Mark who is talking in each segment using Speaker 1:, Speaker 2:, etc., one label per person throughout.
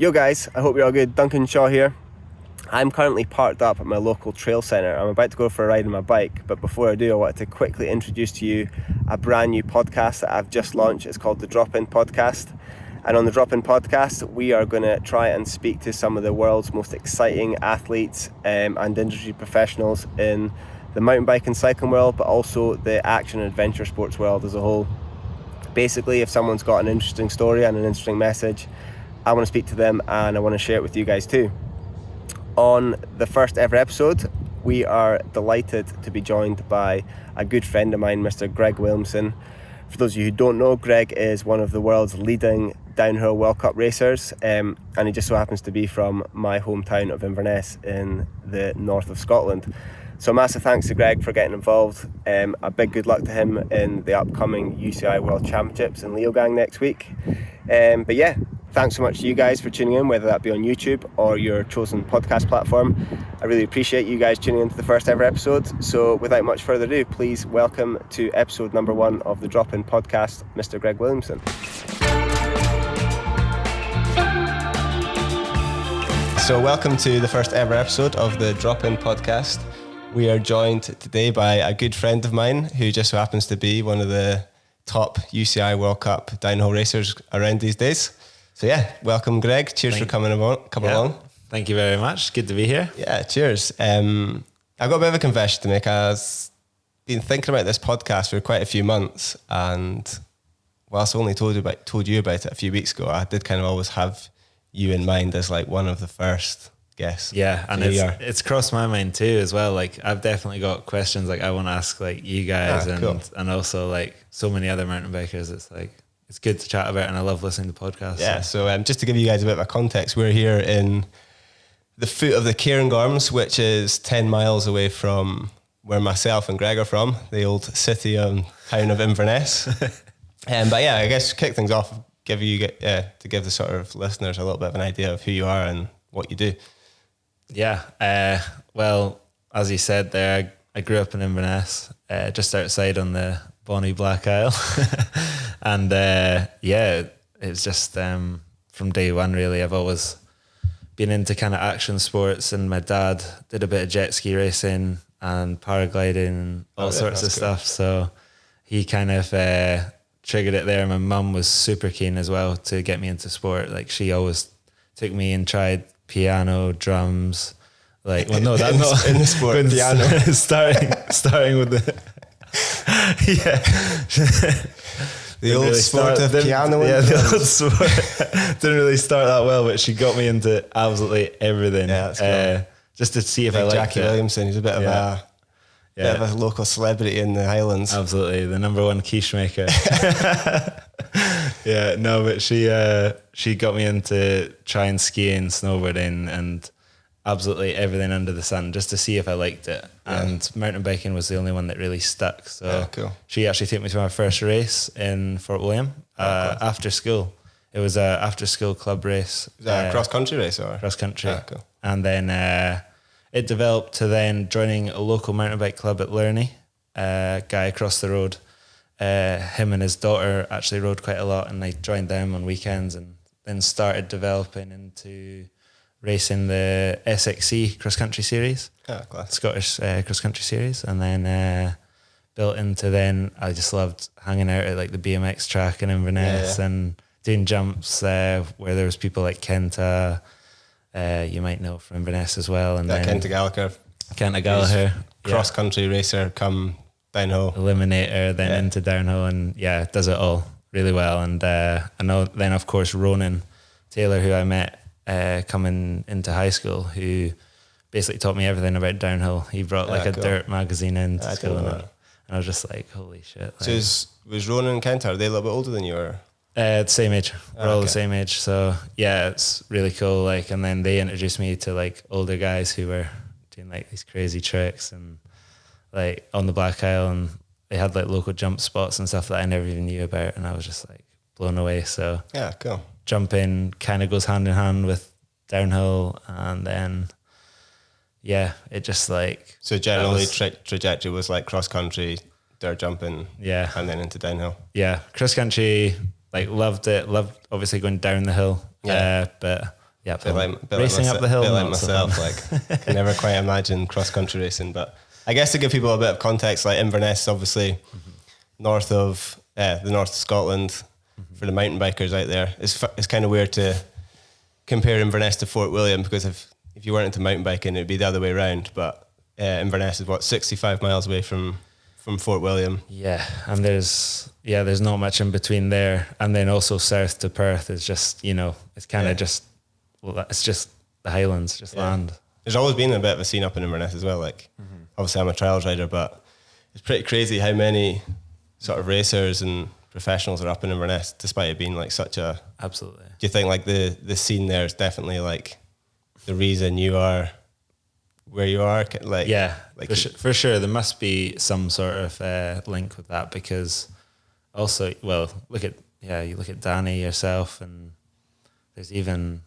Speaker 1: Yo guys, I hope you're all good. Duncan Shaw here. I'm currently parked up at my local trail centre. I'm about to go for a ride on my bike, but before I do, I wanted to quickly introduce to you a brand new podcast that I've just launched. It's called the Drop-In Podcast. And on the Drop-In Podcast, we are going to try and speak to some of the world's most exciting athletes and industry professionals in the mountain bike and cycling world, but also the action and adventure sports world as a whole. Basically, if someone's got an interesting story and an interesting message, I want to speak to them and I want to share it with you guys too. On the first ever episode, we are delighted to be joined by a good friend of mine, Mr. Greg Williamson. For those of you who don't know, Greg is one of the world's leading downhill World Cup racers, and he just so happens to be from my hometown of Inverness in the north of Scotland. So massive thanks to Greg for getting involved. A big good luck to him in the upcoming UCI World Championships in Leogang next week. But yeah, thanks so much to you guys for tuning in, whether that be on YouTube or your chosen podcast platform. I really appreciate you guys tuning into the first ever episode. So without much further ado, please welcome to episode number 1 of the Drop-In Podcast, Mr. Greg Williamson. So welcome to the first ever episode of the Drop-In Podcast. We are joined today by a good friend of mine who just so happens to be one of the top UCI World Cup downhill racers around these days. So yeah, welcome Greg. Cheers for coming along.
Speaker 2: Thank you very much. Good to be here.
Speaker 1: Yeah, cheers. I've got a bit of a confession to make. I've been thinking about this podcast for quite a few months, and whilst I only told you about it a few weeks ago, I did kind of always have you in mind as like one of the first guests.
Speaker 2: Yeah, and it's crossed my mind too as well. Like I've definitely got questions like I want to ask like you guys and also like so many other mountain bikers. It's like it's good to chat about, and I love listening to podcasts.
Speaker 1: Yeah, so just to give you guys a bit of a context, we're here in the foot of the Cairngorms, which is 10 miles away from where myself and Greg are from, the old city and town of Inverness. But yeah, I guess to kick things off, to give the sort of listeners a little bit of an idea of who you are and what you do.
Speaker 2: Yeah, well, as you said there, I grew up in Inverness, just outside on the Bonnie Black Isle. And it's just from day one really, I've always been into kind of action sports, and my dad did a bit of jet ski racing and paragliding and all sorts of stuff. So he kind of triggered it there. My mum was super keen as well to get me into sport. Like she always took me and tried piano, drums. Like, well, no, that's not
Speaker 1: in the sport. Piano,
Speaker 2: starting with the
Speaker 1: the old sport of piano.
Speaker 2: Yeah, the old sport didn't really start that well, but she got me into absolutely everything. Yeah, that's cool. Just to see if I liked
Speaker 1: Jackie
Speaker 2: it.
Speaker 1: Williamson, he's a bit of a local celebrity in the Highlands.
Speaker 2: Absolutely, the number one quiche maker. Yeah, no, but she got me into trying skiing, snowboarding, and absolutely everything under the sun, just to see if I liked it. Yeah. And mountain biking was the only one that really stuck. So cool. She actually took me to my first race in Fort William after school. It was a after school club race.
Speaker 1: Was that a cross country race or?
Speaker 2: Cross country.
Speaker 1: Cool.
Speaker 2: And then it developed to then joining a local mountain bike club at Lurney, guy across the road. Him and his daughter actually rode quite a lot, and I joined them on weekends, and then started developing into racing the SXC cross country series, Scottish cross country series, and then built into then I just loved hanging out at like the BMX track in Inverness and doing jumps where there was people like Kenta, you might know from Inverness as well, and then Kenta Gallagher,
Speaker 1: cross country racer come downhill,
Speaker 2: eliminator, then into downhill, and does it all really well. And I know then of course Ronan Taylor, who I met coming into high school, who basically taught me everything about downhill. He brought like a dirt magazine into school, and I was just like, holy shit.
Speaker 1: So was Ronan and Kenta, are they a little bit older than you were?
Speaker 2: The same age. We're all the same age. So yeah, it's really cool. Like, and then they introduced me to like older guys who were doing like these crazy tricks and like on the Black Isle, and they had like local jump spots and stuff that I never even knew about, and I was just like blown away. So
Speaker 1: yeah, cool.
Speaker 2: Jumping kind of goes hand in hand with downhill, and then it just like,
Speaker 1: so generally trajectory was like cross country, dirt jumping, and then into downhill. Cross country, like loved it, loved obviously going down the hill, but
Speaker 2: Yeah,
Speaker 1: racing
Speaker 2: up the hill.
Speaker 1: Bit like myself, like can never quite imagine cross country racing. But I guess to give people a bit of context, like Inverness, obviously north of the north of Scotland, for the mountain bikers out there. It's kind of weird to compare Inverness to Fort William, because if you weren't into mountain biking, it'd be the other way around. But Inverness is 65 miles away from Fort William.
Speaker 2: Yeah, and there's not much in between there. And then also south to Perth is just, it's kind of it's just the Highlands, just land.
Speaker 1: There's always been a bit of a scene up in Inverness as well. Like, obviously I'm a trials rider, but it's pretty crazy how many sort of racers and professionals are up in Inverness, despite it being like such a...
Speaker 2: Absolutely.
Speaker 1: Do you think like the scene there is definitely like the reason you are where you are? Like,
Speaker 2: yeah,
Speaker 1: like
Speaker 2: for sure. There must be some sort of link with that, because also, well, you look at Danny, yourself, and there's even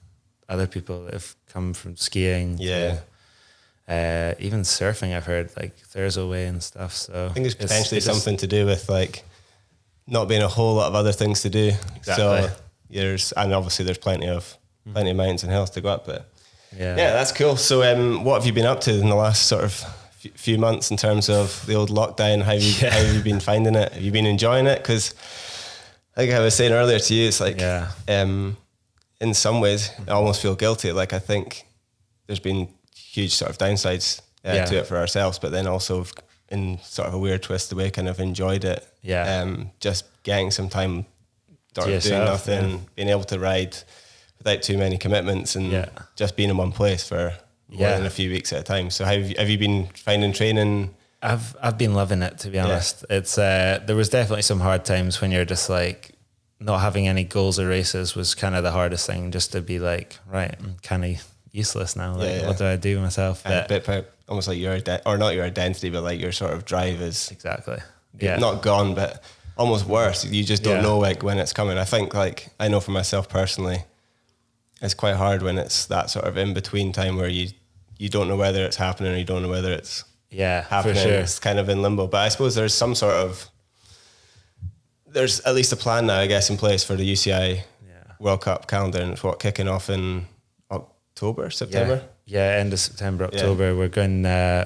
Speaker 2: other people that have come from skiing.
Speaker 1: Yeah.
Speaker 2: Even surfing, I've heard, like Thurso Way and stuff. So
Speaker 1: I think there's potentially something to do with like not being a whole lot of other things to do.
Speaker 2: Exactly.
Speaker 1: So and obviously there's plenty of mountains and hills to go up. But
Speaker 2: yeah,
Speaker 1: that's cool. So what have you been up to in the last sort of few months in terms of the old lockdown? How have you been finding it? Have you been enjoying it? Because like I was saying earlier to you, it's like in some ways I almost feel guilty. Like I think there's been huge sort of downsides to it for ourselves, but then also in sort of a weird twisted way kind of enjoyed it. Just getting some time sort of doing nothing, being able to ride without too many commitments, and just being in one place for more than a few weeks at a time. So have you been finding training?
Speaker 2: I've been loving it, to be honest. It's there was definitely some hard times when you're just like not having any goals or races was kind of the hardest thing, just to be like, right, I'm kind of useless now. Like, what do I do with myself?
Speaker 1: A bit almost like or not your identity, but like your sort of drive is
Speaker 2: exactly
Speaker 1: not gone, but almost worse. You just don't know like when it's coming. I think like I know for myself personally, it's quite hard when it's that sort of in between time where you don't know whether it's happening or you don't know whether it's happening.
Speaker 2: For sure.
Speaker 1: It's kind of in limbo. But I suppose there's at least a plan now, I guess, in place for the UCI World Cup calendar, and it's kicking off in September?
Speaker 2: Yeah, end of September, October. Yeah. We're going,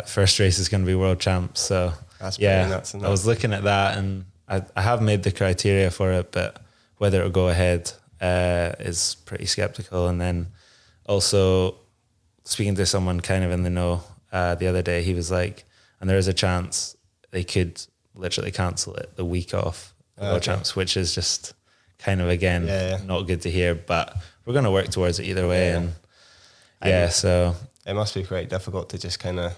Speaker 2: first race is going to be World Champs. So
Speaker 1: that's pretty nuts.
Speaker 2: I was looking at that, and I have made the criteria for it, but whether it'll go ahead is pretty skeptical. And then also speaking to someone kind of in the know the other day, he was like, and there is a chance they could literally cancel it the week off the World Champs, which is just kind of, again, not good to hear, but we're going to work towards it either way. And so
Speaker 1: it must be quite difficult to just kind of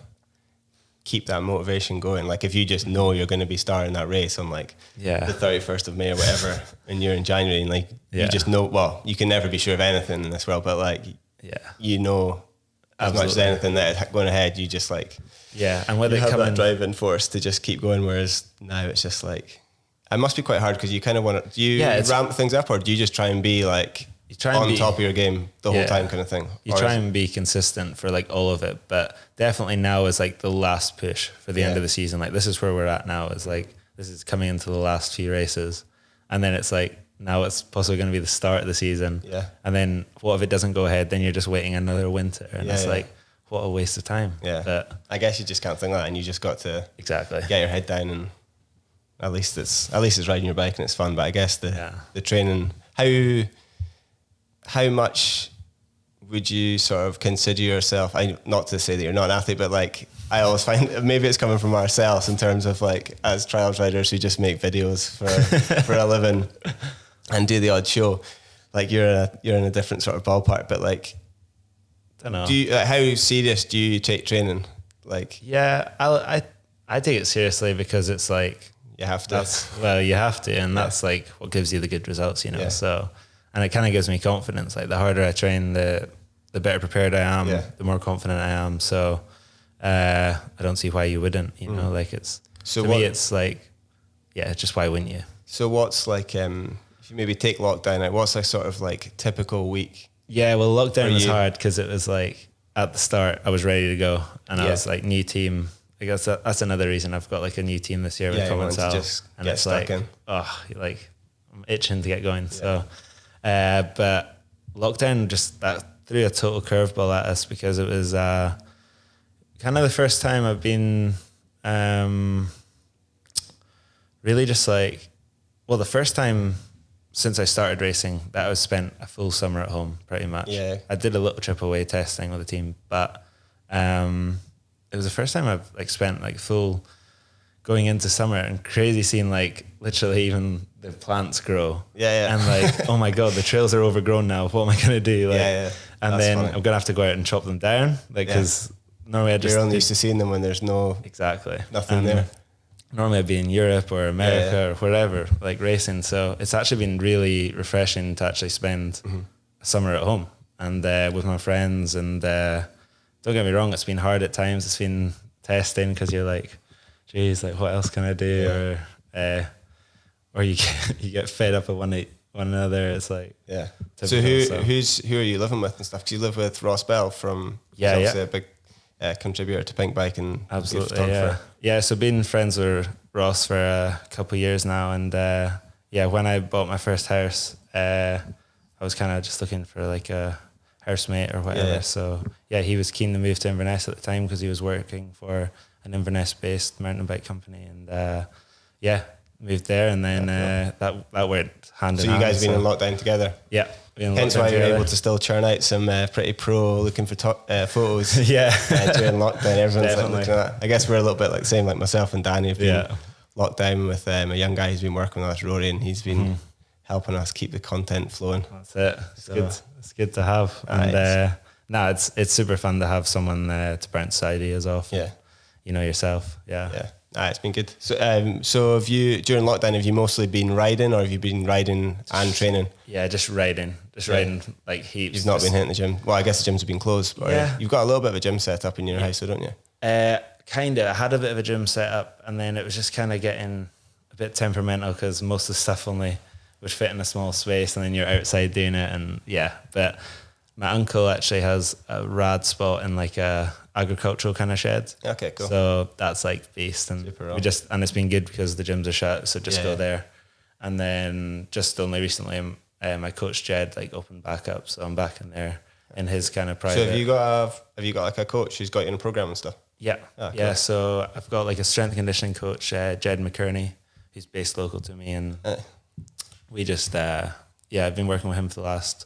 Speaker 1: keep that motivation going. Like if you just know you're going to be starting that race on like the 31st of May or whatever, and you're in January, and like you just know, well, you can never be sure of anything in this world, but like you know as much as anything that going ahead, you just like
Speaker 2: and whether
Speaker 1: you have that driving force to just keep going. Whereas now it's just like it must be quite hard, because you kind of want to. Do you ramp things up, or do you just try and be like on top of your game the whole time kind of thing?
Speaker 2: You try and be consistent for like all of it, but definitely now is like the last push for the end of the season. Like this is where we're at now, is like this is coming into the last few races, and then it's like now it's possibly going to be the start of the season, and then what if it doesn't go ahead? Then you're just waiting another winter, and it's like, what a waste of time. But
Speaker 1: I guess you just can't think like that, and you just got to get your head down, and at least it's riding your bike and it's fun. But I guess the training, how much would you sort of consider yourself, not to say that you're not an athlete, but like I always find maybe it's coming from ourselves in terms of like as trials riders who just make videos for a living and do the odd show, like you're in a different sort of ballpark. But like,
Speaker 2: I don't know.
Speaker 1: How serious do you take training? Like,
Speaker 2: I take it seriously, because it's like
Speaker 1: you have to.
Speaker 2: You have to, and that's like what gives you the good results, you know. So, and it kind of gives me confidence. Like the harder I train, the better prepared I am, the more confident I am. So, I don't see why you wouldn't. You know, like it's me, it's like, just why wouldn't you?
Speaker 1: So what's like, if you maybe take lockdown out, what's a sort of like typical week?
Speaker 2: Yeah, well, lockdown was hard because it was like at the start I was ready to go, and I was like new team. I guess that's another reason I've got like a new team this year with Commensal, and it's like, I'm itching to get going. So, but lockdown, just that threw a total curveball at us because it was kind of the first time I've been really just like, well, the first time since I started racing that I spent a full summer at home pretty much.
Speaker 1: Yeah.
Speaker 2: I did a little trip away testing with the team, but it was the first time I've like spent like full going into summer, and crazy seeing like literally even the plants grow.
Speaker 1: Yeah.
Speaker 2: And like, oh my God, the trails are overgrown now. What am I going to do? Like,
Speaker 1: Yeah.
Speaker 2: And
Speaker 1: That's
Speaker 2: then
Speaker 1: funny.
Speaker 2: I'm going to have to go out and chop them down. Like, because normally I just...
Speaker 1: You're only used to seeing them when there's
Speaker 2: Exactly.
Speaker 1: nothing there.
Speaker 2: Normally I'd be in Europe or America or wherever, like racing. So it's actually been really refreshing to actually spend a summer at home and with my friends. And don't get me wrong, it's been hard at times. It's been testing because you're like, geez, like what else can I do? Or you get fed up with one another. It's like
Speaker 1: So who are you living with and stuff? Because you live with Ross Bell from obviously a big contributor to Pink Bike and
Speaker 2: absolutely yeah. So been friends with Ross for a couple of years now, and when I bought my first house, I was kind of just looking for like a housemate or whatever. So he was keen to move to Inverness at the time because he was working for an Inverness-based mountain bike company, and moved there, and then that went hand in hand.
Speaker 1: So you guys been in lockdown together?
Speaker 2: Yeah.
Speaker 1: Hence why you're able to still churn out some pretty pro looking for photos. During lockdown, everyone's like looking at that. I guess we're a little bit like the same, like myself and Danny have been locked down with a young guy who's been working with us, Rory, and he's been helping us keep the content flowing.
Speaker 2: That's it. It's good to have. And it's super fun to have someone to bounce ideas off.
Speaker 1: Yeah.
Speaker 2: You know yourself.
Speaker 1: It's been good. So have you, during lockdown, have you mostly been riding, or have you been riding and training?
Speaker 2: Yeah, just riding like heaps.
Speaker 1: You've not been hitting the gym. Well, I guess the gyms have been closed, but you've got a little bit of a gym set up in your house, don't you?
Speaker 2: Kind of. I had a bit of a gym set up, and then it was just kind of getting a bit temperamental because most of the stuff only would fit in a small space, and then you're outside doing it, and but my uncle actually has a rad spot in like a agricultural kind of shed.
Speaker 1: Okay, cool.
Speaker 2: So that's like beast, and it's been good because the gyms are shut, so just go there. And then just only recently, my coach Jed like opened back up, so I'm back in there in his kind of private.
Speaker 1: So have you got like a coach who's got you in a program and stuff?
Speaker 2: Yeah, cool. So I've got like a strength and conditioning coach, Jed McKerney, who's based local to me, and we just I've been working with him for the last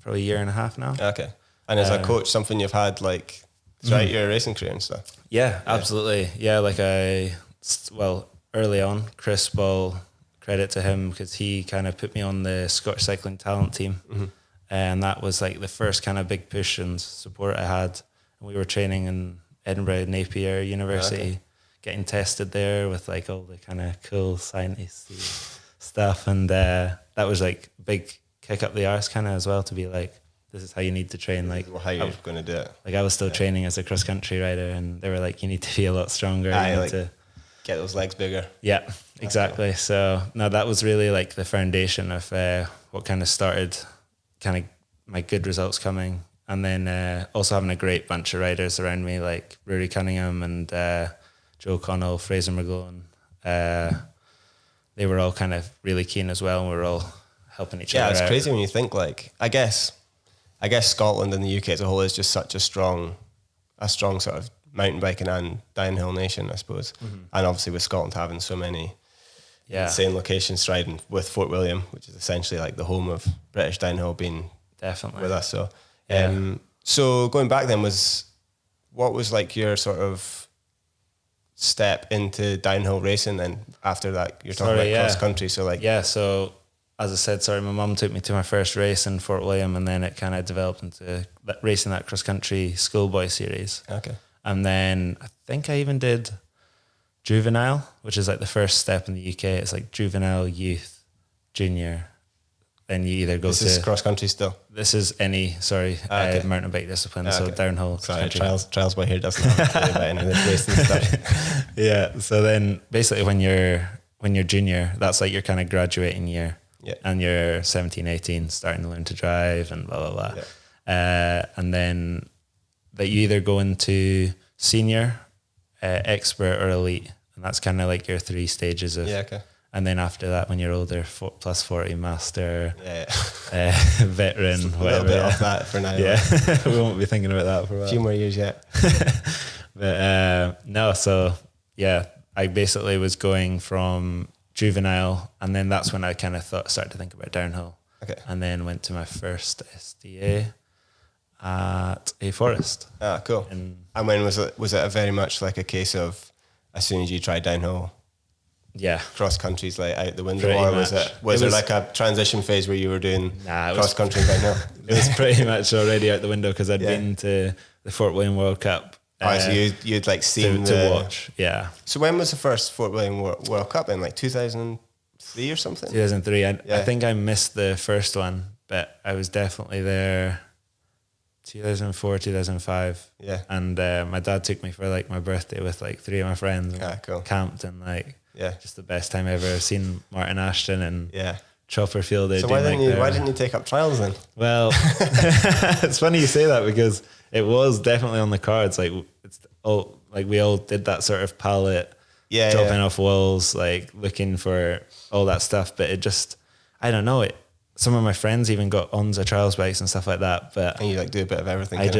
Speaker 2: probably a year and a half now. Okay.
Speaker 1: And is a coach something you've had like throughout your racing career and stuff?
Speaker 2: Yeah, absolutely. Yeah, like early on, Chris Ball, credit to him because he kind of put me on the Scottish cycling talent team. And that was like the first kind of big push and support I had. And we were training in Edinburgh Napier University, getting tested there with like all the kind of cool science stuff. And that was like big kick up the arse kind of as well, to be like, this is how you need to train. Like
Speaker 1: how you're going to do it.
Speaker 2: Like I was still training as a cross country rider, and they were like, you need to be a lot stronger. You need to
Speaker 1: get those legs bigger.
Speaker 2: Yeah, exactly. Cool. So no, that was really like the foundation of what kind of started kind of my good results coming. And then also having a great bunch of riders around me, like Rory Cunningham and Joe Connell, Fraser McGlone. They were all kind of really keen as well, and we were all helping each other out. Yeah,
Speaker 1: it's crazy when you think like, I guess Scotland and the UK as a whole is just such a strong sort of mountain biking and downhill nation, I suppose. And obviously with Scotland having so many insane locations riding with Fort William, which is essentially like the home of British downhill, being
Speaker 2: definitely
Speaker 1: with us. So so going back then, what was like your sort of step into downhill racing then after that? You're talking about cross country, so like
Speaker 2: so as I said, my mum took me to my first race in Fort William, and then it kind of developed into racing that cross country schoolboy series.
Speaker 1: Okay.
Speaker 2: And then I think I even did juvenile, which is like the first step in the UK. It's like juvenile, youth, junior. Then you either go
Speaker 1: This is cross country still?
Speaker 2: This is mountain bike discipline, so downhill.
Speaker 1: Sorry, trials by here doesn't have to about any of this racing stuff.
Speaker 2: Yeah, so then basically when you're junior, that's like your kind of graduating year.
Speaker 1: Yeah.
Speaker 2: And you're 17, 18, starting to learn to drive and blah, blah, blah. Yeah. And then that you either go into senior, expert or elite. And that's kind of like your three stages of...
Speaker 1: Yeah, okay.
Speaker 2: And then after that, when you're older, plus 40 master,
Speaker 1: Yeah.
Speaker 2: veteran,
Speaker 1: A
Speaker 2: whatever.
Speaker 1: little bit off that for now.
Speaker 2: Yeah, we won't be thinking about that for a while.
Speaker 1: A few more years yet.
Speaker 2: But no, so yeah, I basically was going from juvenile, and then that's when I kind of started to think about downhill.
Speaker 1: Okay.
Speaker 2: And then went to my first SDA at a forest.
Speaker 1: Ah, cool. And when was it? Was it a very much like a case of as soon as you tried downhill,
Speaker 2: yeah,
Speaker 1: cross country's like out the window,
Speaker 2: pretty
Speaker 1: or
Speaker 2: much.
Speaker 1: was there like a transition phase where you were doing cross country and downhill?
Speaker 2: It was pretty much already out the window because I'd been to the Fort William World Cup.
Speaker 1: So you'd like seen
Speaker 2: to watch, yeah.
Speaker 1: So when was the first Fort William World Cup in, like 2003 or something?
Speaker 2: 2003. I think I missed the first one, but I was definitely there 2004, 2005.
Speaker 1: Yeah.
Speaker 2: And my dad took me for like my birthday with like 3 of my friends. And
Speaker 1: cool.
Speaker 2: Camped and like just the best time ever. Seen Martin Ashton and Chopper Fielder.
Speaker 1: So why didn't you take up trials then?
Speaker 2: Well, it's funny you say that because it was definitely on the cards. Like we all did that sort of palette, dropping off walls, like looking for all that stuff. But it just, I don't know it. Some of my friends even got Onza trials bikes and stuff like that. But
Speaker 1: and you like do a bit of everything.
Speaker 2: I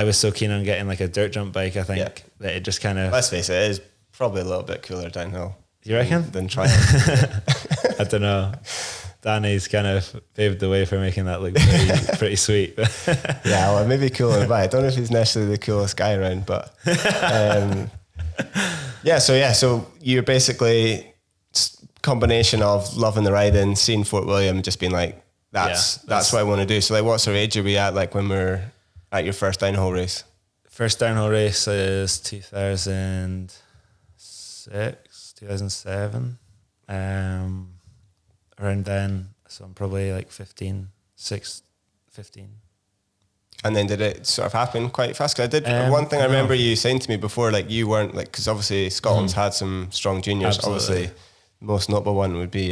Speaker 2: was so keen on getting like a dirt jump bike. I think that it just kind of.
Speaker 1: Let's face it is probably a little bit cooler downhill.
Speaker 2: You reckon?
Speaker 1: Than trials.
Speaker 2: I don't know. Danny's kind of paved the way for making that look pretty sweet.
Speaker 1: Yeah, well, maybe cooler than I don't know if he's necessarily the coolest guy around, but so you're basically combination of loving the riding, seeing Fort William, just being like, that's what I want to do. So like, what sort of age are we at, like when we're at your first downhill race?
Speaker 2: First downhill race is 2006, 2007. Around then, so I'm probably like 15.
Speaker 1: And then did it sort of happen quite fast? Because I did one thing I remember you saying to me before, like you weren't like, because obviously Scotland's had some strong juniors.
Speaker 2: Absolutely.
Speaker 1: Obviously, the most notable one would be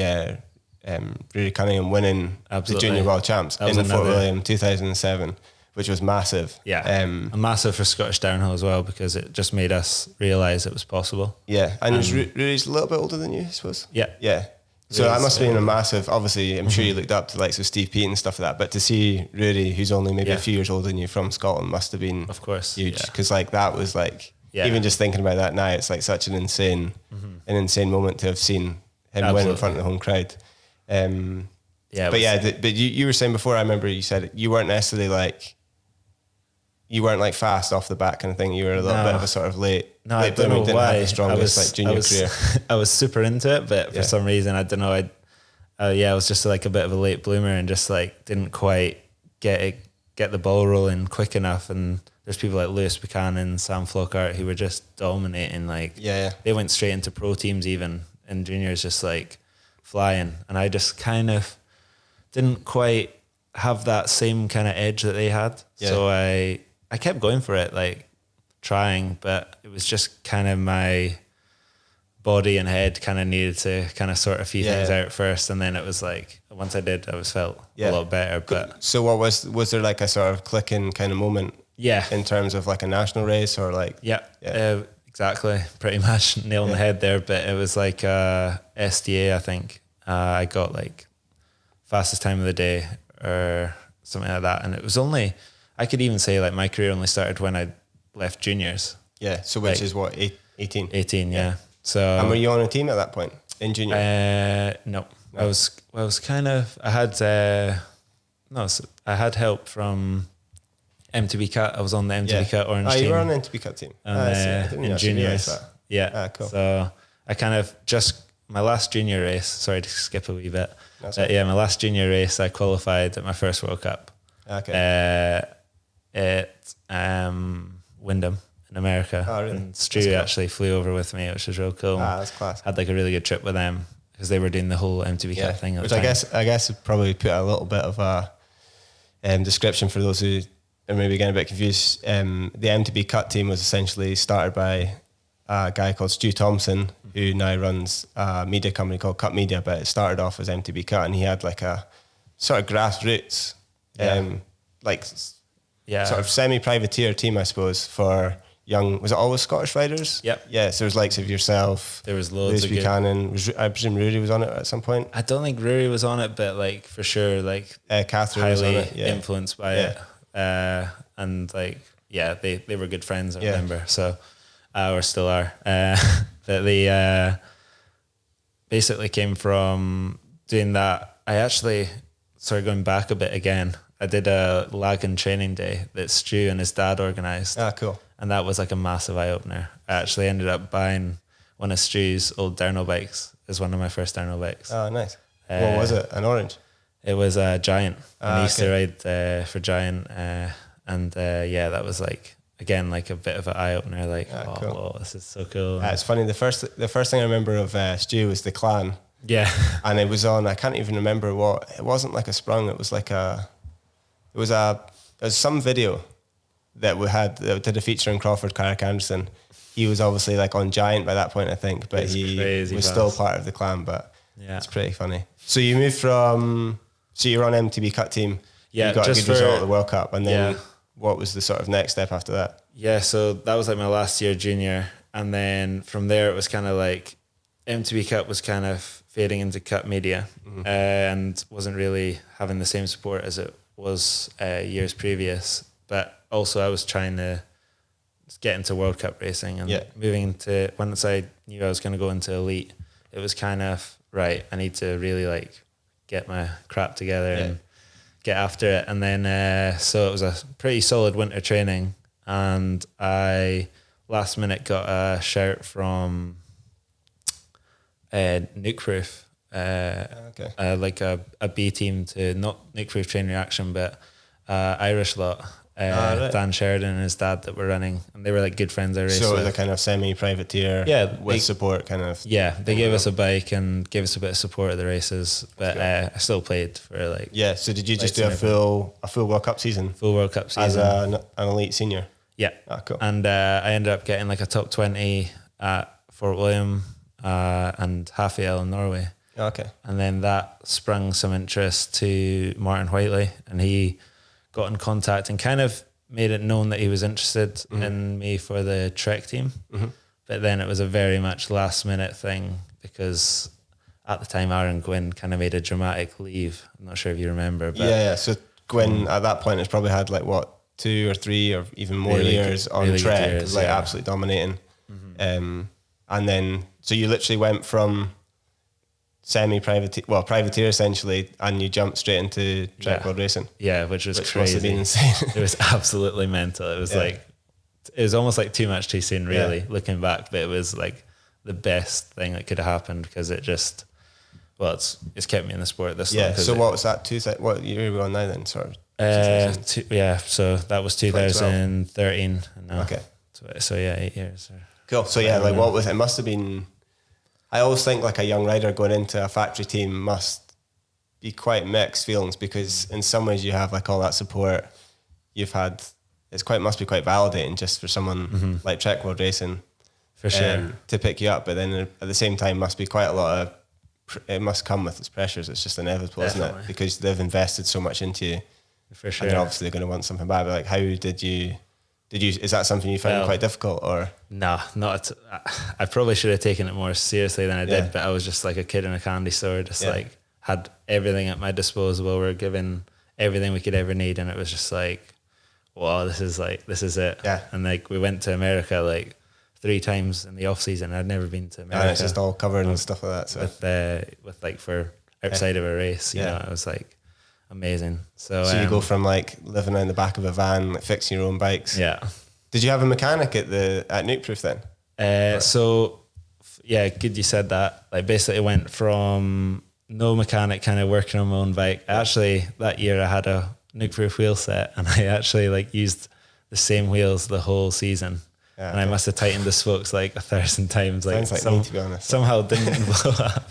Speaker 1: Rory Cunningham winning the Junior World Champs in Fort William 2007, which was massive.
Speaker 2: Yeah, massive for Scottish downhill as well because it just made us realise it was possible.
Speaker 1: Yeah, and Rory's a little bit older than you, I suppose.
Speaker 2: Yeah.
Speaker 1: So that must have been a massive, obviously, I'm sure you looked up to the likes of Steve Pete and stuff like that, but to see Rory, who's only maybe a few years older than you from Scotland, must have been
Speaker 2: of course
Speaker 1: huge. Because like that was like, even just thinking about that now, it's like such an insane moment to have seen him win in front of the home crowd. But you were saying before, I remember you said you weren't necessarily like, you weren't like fast off the bat kind of thing. You were a little bit of a sort of late.
Speaker 2: No, I don't know
Speaker 1: didn't
Speaker 2: why.
Speaker 1: Have the strongest like junior career.
Speaker 2: I was super into it, but for some reason, I don't know. I was just like a bit of a late bloomer and just like didn't quite get the ball rolling quick enough. And there's people like Lewis Buchanan, Sam Flockhart who were just dominating. Like they went straight into pro teams even, and juniors just like flying. And I just kind of didn't quite have that same kind of edge that they had. Yeah. So I kept going for it, like trying, but it was just kind of my body and head kind of needed to kind of sort a few things out first. And then it was like, once I did, I felt a lot better. But
Speaker 1: so what was there like a sort of clicking kind of moment? Yeah. In terms of like a national race or like?
Speaker 2: Exactly. Pretty much nail on the head there. But it was like SDA, I think. I got like fastest time of the day or something like that. And it was only, I could even say like my career only started when I left juniors.
Speaker 1: Yeah. So which is what, 18?
Speaker 2: 18, yeah. So.
Speaker 1: And were you on a team at that point in junior?
Speaker 2: No. I was kind of, I had help from MTB Cut. I was on the MTB Cut Orange team.
Speaker 1: Oh, you were on the MTB Cut team.
Speaker 2: In juniors. Yeah.
Speaker 1: Ah, cool.
Speaker 2: So I kind of my last junior race, sorry to skip a wee bit. My last junior race, I qualified at my first World Cup.
Speaker 1: Okay.
Speaker 2: At Wyndham in America.
Speaker 1: Oh, really?
Speaker 2: And Stu actually flew over with me, which was real cool.
Speaker 1: Ah, that's class.
Speaker 2: Had like a really good trip with them because they were doing the whole MTB Cut thing.
Speaker 1: Which I guess would probably put a little bit of a description for those who are maybe getting a bit confused. The MTB Cut team was essentially started by a guy called Stu Thompson, who now runs a media company called Cut Media, but it started off as MTB Cut, and he had like a sort of grassroots, sort of semi-privateer team, I suppose, for young, was it always Scottish riders?
Speaker 2: Yep.
Speaker 1: Yeah, so there's likes of yourself.
Speaker 2: There was loads
Speaker 1: Lewis
Speaker 2: of good.
Speaker 1: Buchanan. I presume Rory was on it at some point.
Speaker 2: I don't think Rory was on it, but like for sure, like
Speaker 1: Catherine was on
Speaker 2: highly
Speaker 1: it. Yeah.
Speaker 2: influenced by it. And like, yeah, they were good friends, I remember. So, or still are. But they basically came from doing that. I actually, going back a bit again, I did a Leogang training day that Stu and his dad organised.
Speaker 1: Ah, cool.
Speaker 2: And that was like a massive eye-opener. I actually ended up buying one of Stu's old downhill bikes as one of my first downhill bikes.
Speaker 1: Oh, nice. What was it? An orange?
Speaker 2: It was a Giant. And I used to ride for Giant. That was like, again, like a bit of an eye-opener. Like,
Speaker 1: cool.
Speaker 2: whoa, this is so cool.
Speaker 1: It's funny. The first thing I remember of Stu was the Clan.
Speaker 2: Yeah.
Speaker 1: And it was on, I can't even remember what, it wasn't like a sprung. It was like it was some video that did a feature on Crawford Carrick Anderson. He was obviously like on Giant by that point, I think, but he was still part of the Clan, but it's pretty funny. So you moved so you're on MTB cut team.
Speaker 2: Yeah.
Speaker 1: You got a good result at the World Cup. And then what was the sort of next step after that?
Speaker 2: Yeah. So that was like my last year junior. And then from there, it was kind of like MTB Cup was kind of fading into cut media and wasn't really having the same support as it was years previous. But also I was trying to get into World Cup racing and moving into, once I knew I was going to go into elite, it was kind of, right, I need to really like get my crap together and get after it. And then, so it was a pretty solid winter training, and I last minute got a shout from Nukeproof, like a B team to not Nukeproof Train Reaction, but Irish lot. Right. Dan Sheridan and his dad that were running, and they were like good friends I raced
Speaker 1: So it was
Speaker 2: with.
Speaker 1: a kind of semi-privateer with support kind of.
Speaker 2: Yeah, they gave us a bike and gave us a bit of support at the races, but I still played for like.
Speaker 1: Yeah, so did you just do a full World Cup season?
Speaker 2: Full World Cup season.
Speaker 1: As an elite senior?
Speaker 2: Yeah.
Speaker 1: Ah, cool.
Speaker 2: And I ended up getting like a top 20 at Fort William and Hafjell in Norway.
Speaker 1: Okay.
Speaker 2: And then that sprung some interest to Martin Whiteley, and he got in contact and kind of made it known that he was interested in me for the Trek team. But then it was a very much last minute thing, because at the time Aaron Gwynn kind of made a dramatic leave. I'm not sure if you remember. But
Speaker 1: yeah. So Gwynn at that point has probably had like 2 or 3 or even more years on
Speaker 2: really
Speaker 1: Trek,
Speaker 2: years,
Speaker 1: absolutely dominating. And then, so you literally went from privateer essentially, and you jumped straight into Trek World Racing.
Speaker 2: Yeah, which was crazy.
Speaker 1: Must have been insane.
Speaker 2: It was absolutely mental. It was like, it was almost like too much too soon, really, looking back. But it was like the best thing that could have happened, because it just, it's kept me in the sport this long.
Speaker 1: So what was that? What year are we on now then? Sort of.
Speaker 2: So that was 2013. And now,
Speaker 1: okay.
Speaker 2: So 8 years.
Speaker 1: Cool. So what was it? Must have been. I always think like a young rider going into a factory team must be quite mixed feelings, because in some ways you have like all that support you've had. Must be quite validating just for someone like Trek World Racing,
Speaker 2: for sure,
Speaker 1: to pick you up. But then at the same time, must be quite a lot of. It must come with its pressures. It's just inevitable, isn't it? Because they've invested so much into you.
Speaker 2: For sure.
Speaker 1: And obviously they're going to want something back. But like, how did you? Is that something you found quite difficult, or?
Speaker 2: No, not. I probably should have taken it more seriously than I did, but I was just like a kid in a candy store, just like had everything at my disposal. We were given everything we could ever need, and it was just like, wow, this is it. Yeah. And like we went to America like 3 times in the off season. I'd never been to America.
Speaker 1: And it's just all covered and stuff like that. So
Speaker 2: with like for outside of a race, you know, it was like amazing. So
Speaker 1: you go from like living in the back of a van, like fixing your own bikes.
Speaker 2: Yeah.
Speaker 1: Did you have a mechanic at Nukeproof then?
Speaker 2: Good you said that. Like basically went from no mechanic, kind of working on my own bike. Actually, that year I had a Nukeproof wheel set, and I actually like used the same wheels the whole season. Yeah, and I must have tightened the spokes like 1,000 times. Like,
Speaker 1: sounds like me, to be honest.
Speaker 2: Somehow didn't blow up.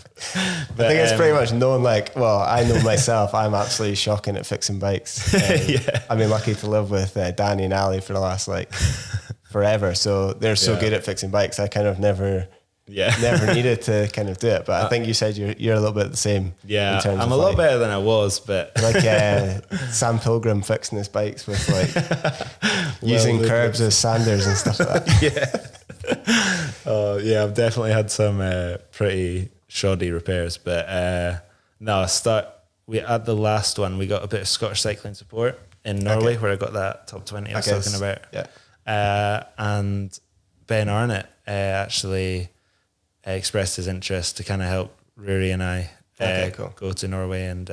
Speaker 2: But,
Speaker 1: I think it's pretty much known. Like, I know myself. I'm absolutely shocking at fixing bikes. I've been lucky to live with Danny and Ali for the last forever. So they're so good at fixing bikes. I kind of never needed to kind of do it. But I think you said you're a little bit the same.
Speaker 2: Yeah, I'm a lot better than I was, but
Speaker 1: like Sam Pilgrim fixing his bikes with Using curbs as sanders and stuff like that.
Speaker 2: Yeah, I've definitely had some pretty shoddy repairs, but no, we at the last one we got a bit of Scottish cycling support in Norway, where I got that top 20 I was talking about.
Speaker 1: Yeah.
Speaker 2: And Ben Arnott actually expressed his interest to kind of help Rory and I go to Norway, and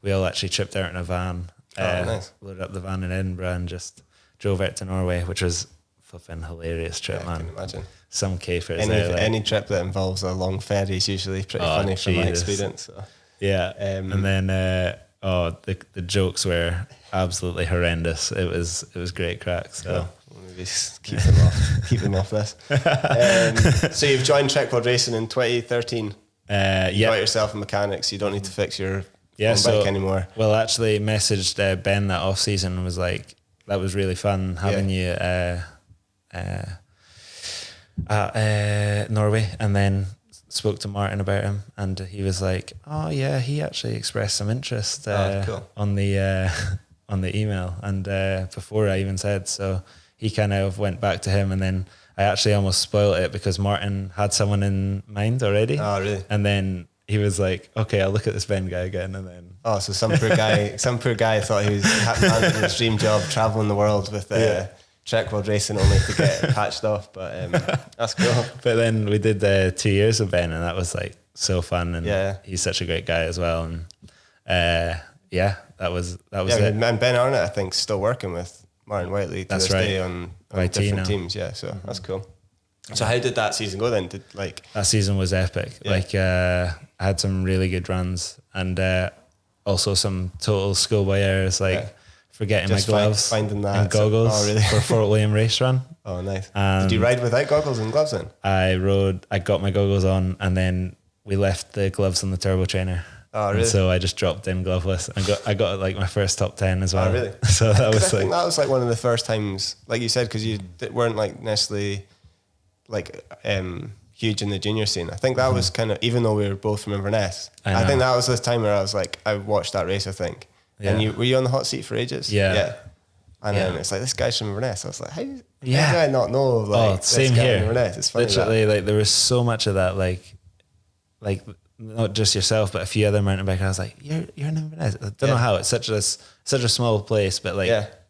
Speaker 2: we all actually tripped out in a van,
Speaker 1: nice.
Speaker 2: loaded up the van in Edinburgh and just drove out to Norway, which was flipping hilarious trip, man.
Speaker 1: I can imagine.
Speaker 2: Some capers.
Speaker 1: Any trip that involves a long ferry is usually pretty funny from my experience. So.
Speaker 2: Yeah. And then the jokes were absolutely horrendous. It was great crack. So
Speaker 1: cool. Maybe just keep them off this. So you've joined Trek World Racing in 2013. You got yourself a mechanic, so you don't need to fix your bike anymore.
Speaker 2: Well, actually messaged Ben that off season and was like, that was really fun having you at Norway, and then spoke to Martin about him, and he was like, oh yeah, he actually expressed some interest on the email, and before I even said, so he kind of went back to him, and then I actually almost spoiled it because Martin had someone in mind already.
Speaker 1: Oh really?
Speaker 2: And then he was like, okay, I'll look at this Ben guy again, and then
Speaker 1: so some poor guy thought he was having his dream job traveling the world with Trek World Racing only to get patched off, but that's cool.
Speaker 2: But then we did 2 years with Ben, and that was like so fun, and he's such a great guy as well, and that was it.
Speaker 1: And Ben Arnott, I think, still working with Martin Whiteley to this day on different
Speaker 2: now.
Speaker 1: teams. Yeah, so that's cool. So how did that season go then?
Speaker 2: That season was epic. I had some really good runs, and also some total schoolboy errors, forgetting
Speaker 1: just
Speaker 2: my gloves
Speaker 1: finding that
Speaker 2: and goggles for Fort William race run.
Speaker 1: Oh, nice. Did you ride without goggles and gloves then?
Speaker 2: I got my goggles on, and then we left the gloves on the turbo trainer.
Speaker 1: Oh, really?
Speaker 2: And so I just dropped in gloveless, and I got my first top 10 as well.
Speaker 1: Oh, really?
Speaker 2: So that was
Speaker 1: I think that was one of the first times, like you said, because you weren't necessarily huge in the junior scene. I think that was kind of, even though we were both from Inverness, I think that was the time where I was like, I watched that race, I think. Yeah. And were you on the hot seat for ages?
Speaker 2: Yeah.
Speaker 1: And then it's like, this guy's from Inverness. I was like, how did I not know?
Speaker 2: Same here.
Speaker 1: Inverness? It's funny.
Speaker 2: Literally, there was so much of that, like not just yourself, but a few other mountain bikers. I was like, you're in Inverness. I don't know how it's such a small place, but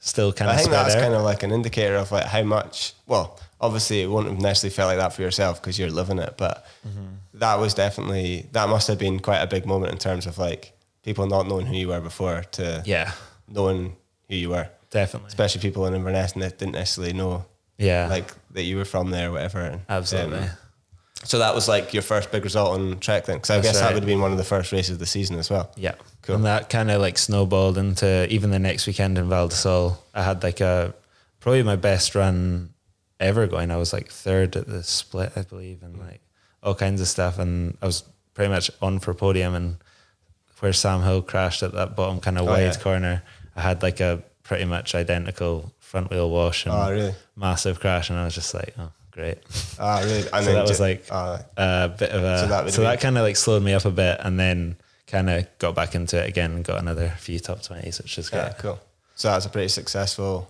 Speaker 2: still kind of.
Speaker 1: I think that's
Speaker 2: out.
Speaker 1: kind of like an indicator of how much. Well, obviously, it wouldn't have necessarily felt like that for yourself because you're living it, but that must have been quite a big moment in terms of people not knowing who you were before to knowing who you were.
Speaker 2: Definitely,
Speaker 1: especially people in Inverness that didn't necessarily know, that you were from there, or whatever.
Speaker 2: Absolutely.
Speaker 1: So that was your first big result on Trek then, because I guess that would have been one of the first races of the season as well.
Speaker 2: Yeah,
Speaker 1: cool.
Speaker 2: And that kind of snowballed into even the next weekend in Val di Sol. I had probably my best run ever going. I was third at the split, I believe, and all kinds of stuff. And I was pretty much on for podium. And where Sam Hill crashed at that bottom kind of wide corner, I had a pretty much identical front wheel wash and massive crash. And I was just like, oh, great.
Speaker 1: Really? And
Speaker 2: so that was a bit of a, so that kind of slowed me up a bit, and then kind of got back into it again and got another few top 20s, which is great.
Speaker 1: Yeah, cool. So that was a pretty successful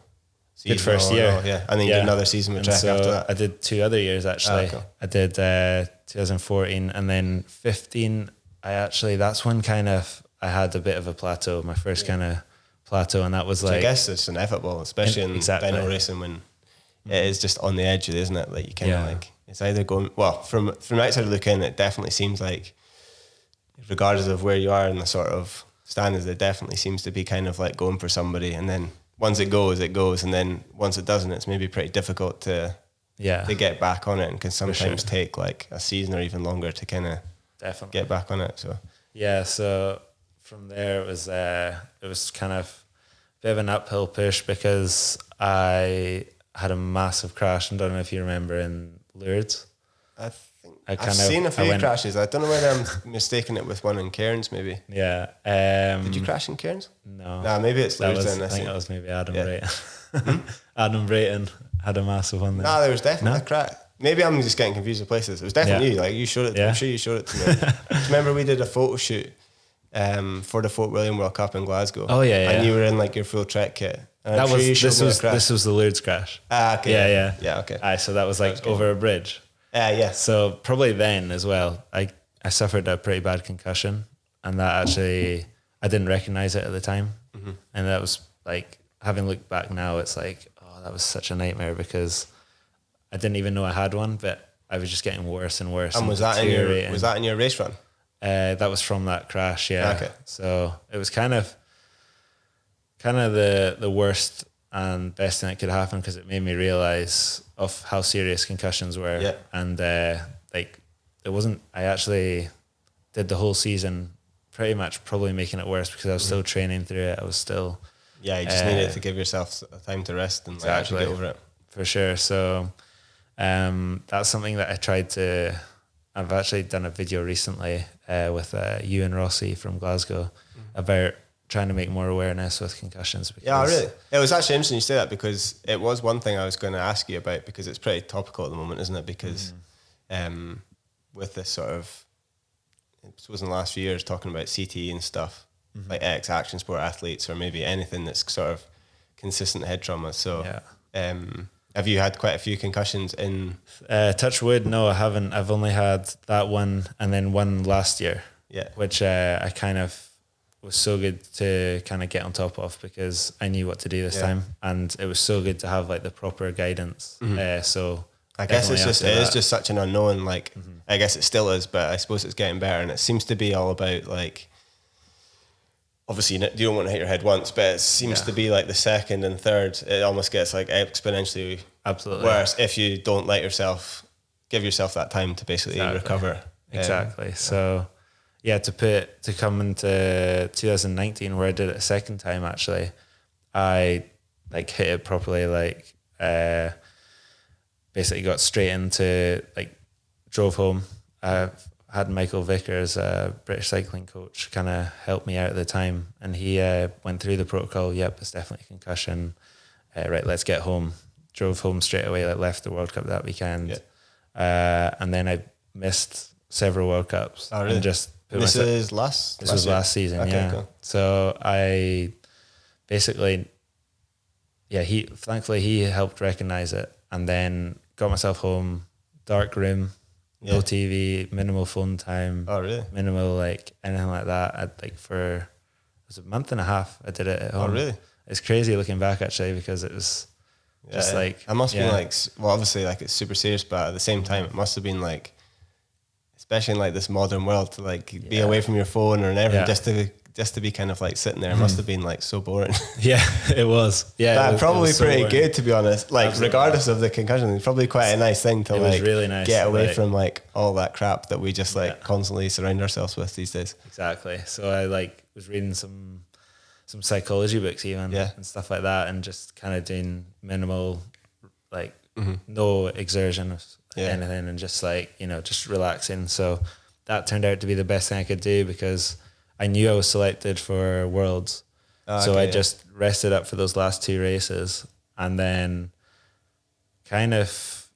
Speaker 1: season.
Speaker 2: Good first year.
Speaker 1: And then you did another season with Trek after that.
Speaker 2: I did 2 other years actually. Cool. I did 2014 and then 15. That's when kind of I had a bit of a plateau, my first kind of plateau, and that was
Speaker 1: I guess it's inevitable, especially in dyno racing when it is just on the edge, isn't it? You kind of it's either going, well, from outside looking in, it definitely seems regardless of where you are in the sort of standings, it definitely seems to be kind of going for somebody, and then once it goes, and then once it doesn't, it's maybe pretty difficult to get back on it, and can sometimes take a season or even longer to kind of get back on it. So
Speaker 2: so from there it was kind of a bit of an uphill push because I had a massive crash, and I don't know if you remember, in Lourdes.
Speaker 1: I think I've seen a few crashes. I don't know whether I'm mistaking it with one in Cairns, maybe.
Speaker 2: Yeah.
Speaker 1: Did you crash in Cairns?
Speaker 2: No.
Speaker 1: Nah, maybe it's Lourdes then.
Speaker 2: I think that was maybe Adam Brayton. Adam Brayton had a massive one there.
Speaker 1: Nah, there was definitely a crash. Maybe I'm just getting confused with places. It was definitely you. You showed it. I'm sure you showed it to me. Remember we did a photo shoot for the Fort William World Cup in Glasgow.
Speaker 2: Oh yeah.
Speaker 1: And you were in your full Trek kit.
Speaker 2: This was the Lourdes crash.
Speaker 1: Okay. Yeah. Okay.
Speaker 2: So that was like over a bridge.
Speaker 1: Yeah.
Speaker 2: So probably then as well, I suffered a pretty bad concussion, and that actually I didn't recognize it at the time, and that was like, having looked back now, it's like, oh, that was such a nightmare because I didn't even know I had one, but I was just getting worse and worse. And
Speaker 1: was that in your race run?
Speaker 2: That was from that crash, yeah.
Speaker 1: Okay.
Speaker 2: So it was kind of the worst and best thing that could happen, because it made me realize of how serious concussions were.
Speaker 1: Yeah.
Speaker 2: And I actually did the whole season pretty much probably making it worse because I was still training through it. I was still...
Speaker 1: Yeah, you just needed to give yourself time to rest and actually get over it.
Speaker 2: For sure. So that's something that I've actually done a video recently with Ewan Rossi from Glasgow about trying to make more awareness with concussions.
Speaker 1: Yeah, really. It was actually interesting you say that, because it was one thing I was going to ask you about, because it's pretty topical at the moment, isn't it? Because with this sort of, it was in the last few years talking about CTE and stuff, like ex-action sport athletes, or maybe anything that's sort of consistent head trauma. So have you had quite a few concussions in...
Speaker 2: touch wood, no, I haven't. I've only had that one, and then one last year, which I kind of was so good to kind of get on top of, because I knew what to do this time, and it was so good to have like the proper guidance. So
Speaker 1: I guess it is just such an unknown, like I guess it still is, but I suppose it's getting better, and it seems to be all about like, obviously you don't want to hit your head once, but it seems to be like the second and third, it almost gets like exponentially worse if you don't give yourself that time to basically recover.
Speaker 2: Exactly. So yeah, to come into 2019 where I did it a second time, actually, I like hit it properly, like basically got straight into, like, drove home. I had Michael Vickers, a British cycling coach, kind of helped me out at the time, and he went through the protocol. Yep, it's definitely a concussion. Right, let's get home. Drove home straight away, like left the World Cup that weekend. And then I missed several World Cups.
Speaker 1: Oh, really?
Speaker 2: And just
Speaker 1: this was last
Speaker 2: season,
Speaker 1: okay, cool.
Speaker 2: So I basically, thankfully he helped recognize it, and then got myself home, dark room, no TV, minimal phone time.
Speaker 1: Oh, really?
Speaker 2: Minimal, like, anything like that. It was a month and a half I did it at home.
Speaker 1: Oh, really?
Speaker 2: It's crazy looking back, actually, because it was just like...
Speaker 1: It must be like, well, obviously, like, it's super serious, but at the same time, it must have been like, especially in like this modern world, to like be away from your phone or everything, just to be kind of like sitting there. It must have been like so boring.
Speaker 2: Yeah, it was. Yeah,
Speaker 1: but probably
Speaker 2: so
Speaker 1: pretty
Speaker 2: boring.
Speaker 1: Good, to be honest. Like, absolutely. Regardless of the concussion, it's probably quite a nice thing to like
Speaker 2: really nice,
Speaker 1: get away from like all that crap that we just like constantly surround ourselves with these days.
Speaker 2: Exactly. So I like was reading some psychology books even and stuff like that, and just kind of doing minimal, like no exertion of anything, and just like, just relaxing. So that turned out to be the best thing I could do, because I knew I was selected for Worlds. So I just rested up for those last two races, and then kind of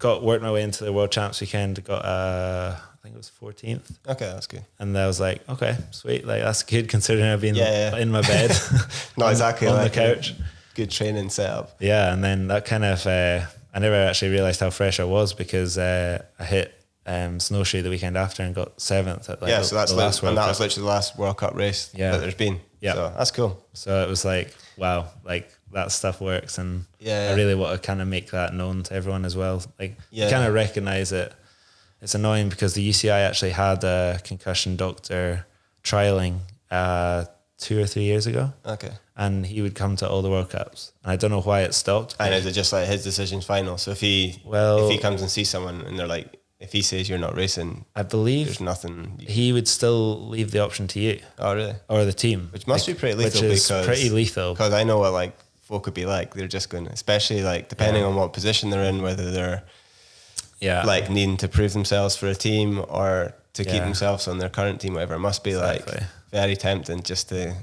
Speaker 2: worked my way into the World Champs weekend, got I think it was 14th.
Speaker 1: Okay, that's good.
Speaker 2: And I was like, okay, sweet, like that's good considering I've been in my bed.
Speaker 1: Not exactly
Speaker 2: on
Speaker 1: like
Speaker 2: the couch.
Speaker 1: Good training setup.
Speaker 2: Yeah, and then that kind of I never actually realised how fresh I was, because I hit snowshoe the weekend after and got 7th at like
Speaker 1: so that's
Speaker 2: the last World Cup.
Speaker 1: That was literally the last World Cup race that there's been. Yeah, so that's cool.
Speaker 2: So it was like, wow, like that stuff works, and I really want to kind of make that known to everyone as well. Like you kind of recognise it. It's annoying because the UCI actually had a concussion doctor trialing 2 or 3 years ago. Okay. And he would come to all the World Cups. And I don't know why it stopped.
Speaker 1: And is it just like his decision's final? So if he comes and sees someone and they're like, if he says you're not racing,
Speaker 2: I believe
Speaker 1: there's nothing.
Speaker 2: He would still leave the option to you.
Speaker 1: Oh, really?
Speaker 2: Or the team.
Speaker 1: Which must be pretty lethal.
Speaker 2: Which is pretty lethal.
Speaker 1: Because I know what like folk would be like. They're just going, especially like depending on what position they're in, whether they're like needing to prove themselves for a team or to keep themselves on their current team, whatever. It must be like very tempting just to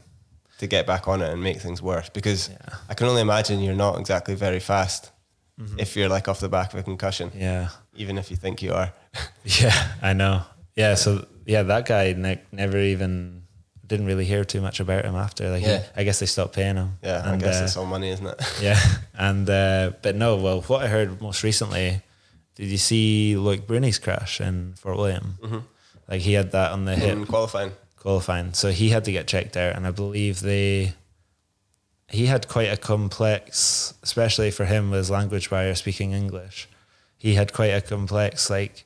Speaker 1: get back on it and make things worse, because I can only imagine you're not exactly very fast if you're like off the back of a concussion. Yeah. Even if you think you are.
Speaker 2: Yeah, I know. Yeah. So that guy, Nick, never even didn't really hear too much about him after. Like, I guess they stopped paying him.
Speaker 1: Yeah, and, I guess it's all money, isn't it?
Speaker 2: Yeah, and but no. Well, what I heard most recently, did you see Loic Bruni's crash in Fort William? Mm-hmm. Like, he had that on the hip qualifying. So he had to get checked out, and I believe he had quite a complex, especially for him with his language barrier speaking English. He had quite a complex, like,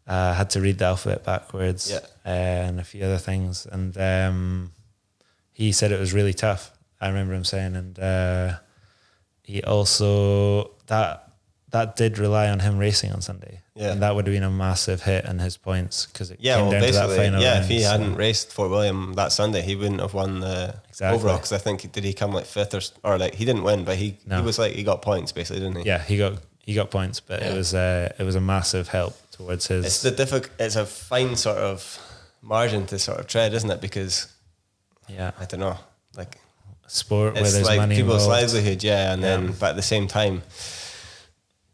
Speaker 2: had to read the alphabet backwards, and a few other things. And he said it was really tough. I remember him saying, and he also, that did rely on him racing on Sunday. Yeah. And that would have been a massive hit in his points, because it came down to that final round.
Speaker 1: If he hadn't raced Fort William that Sunday, he wouldn't have won the overall, because I think, did he come like fifth or like, he didn't win, but he was like, he got points basically, didn't he?
Speaker 2: Yeah, he got points, but it was a massive help towards his.
Speaker 1: It's a fine sort of margin to sort of tread, isn't it? Because I don't know, like
Speaker 2: sport where there's
Speaker 1: like
Speaker 2: money
Speaker 1: people's
Speaker 2: involved.
Speaker 1: livelihood, and then but at the same time,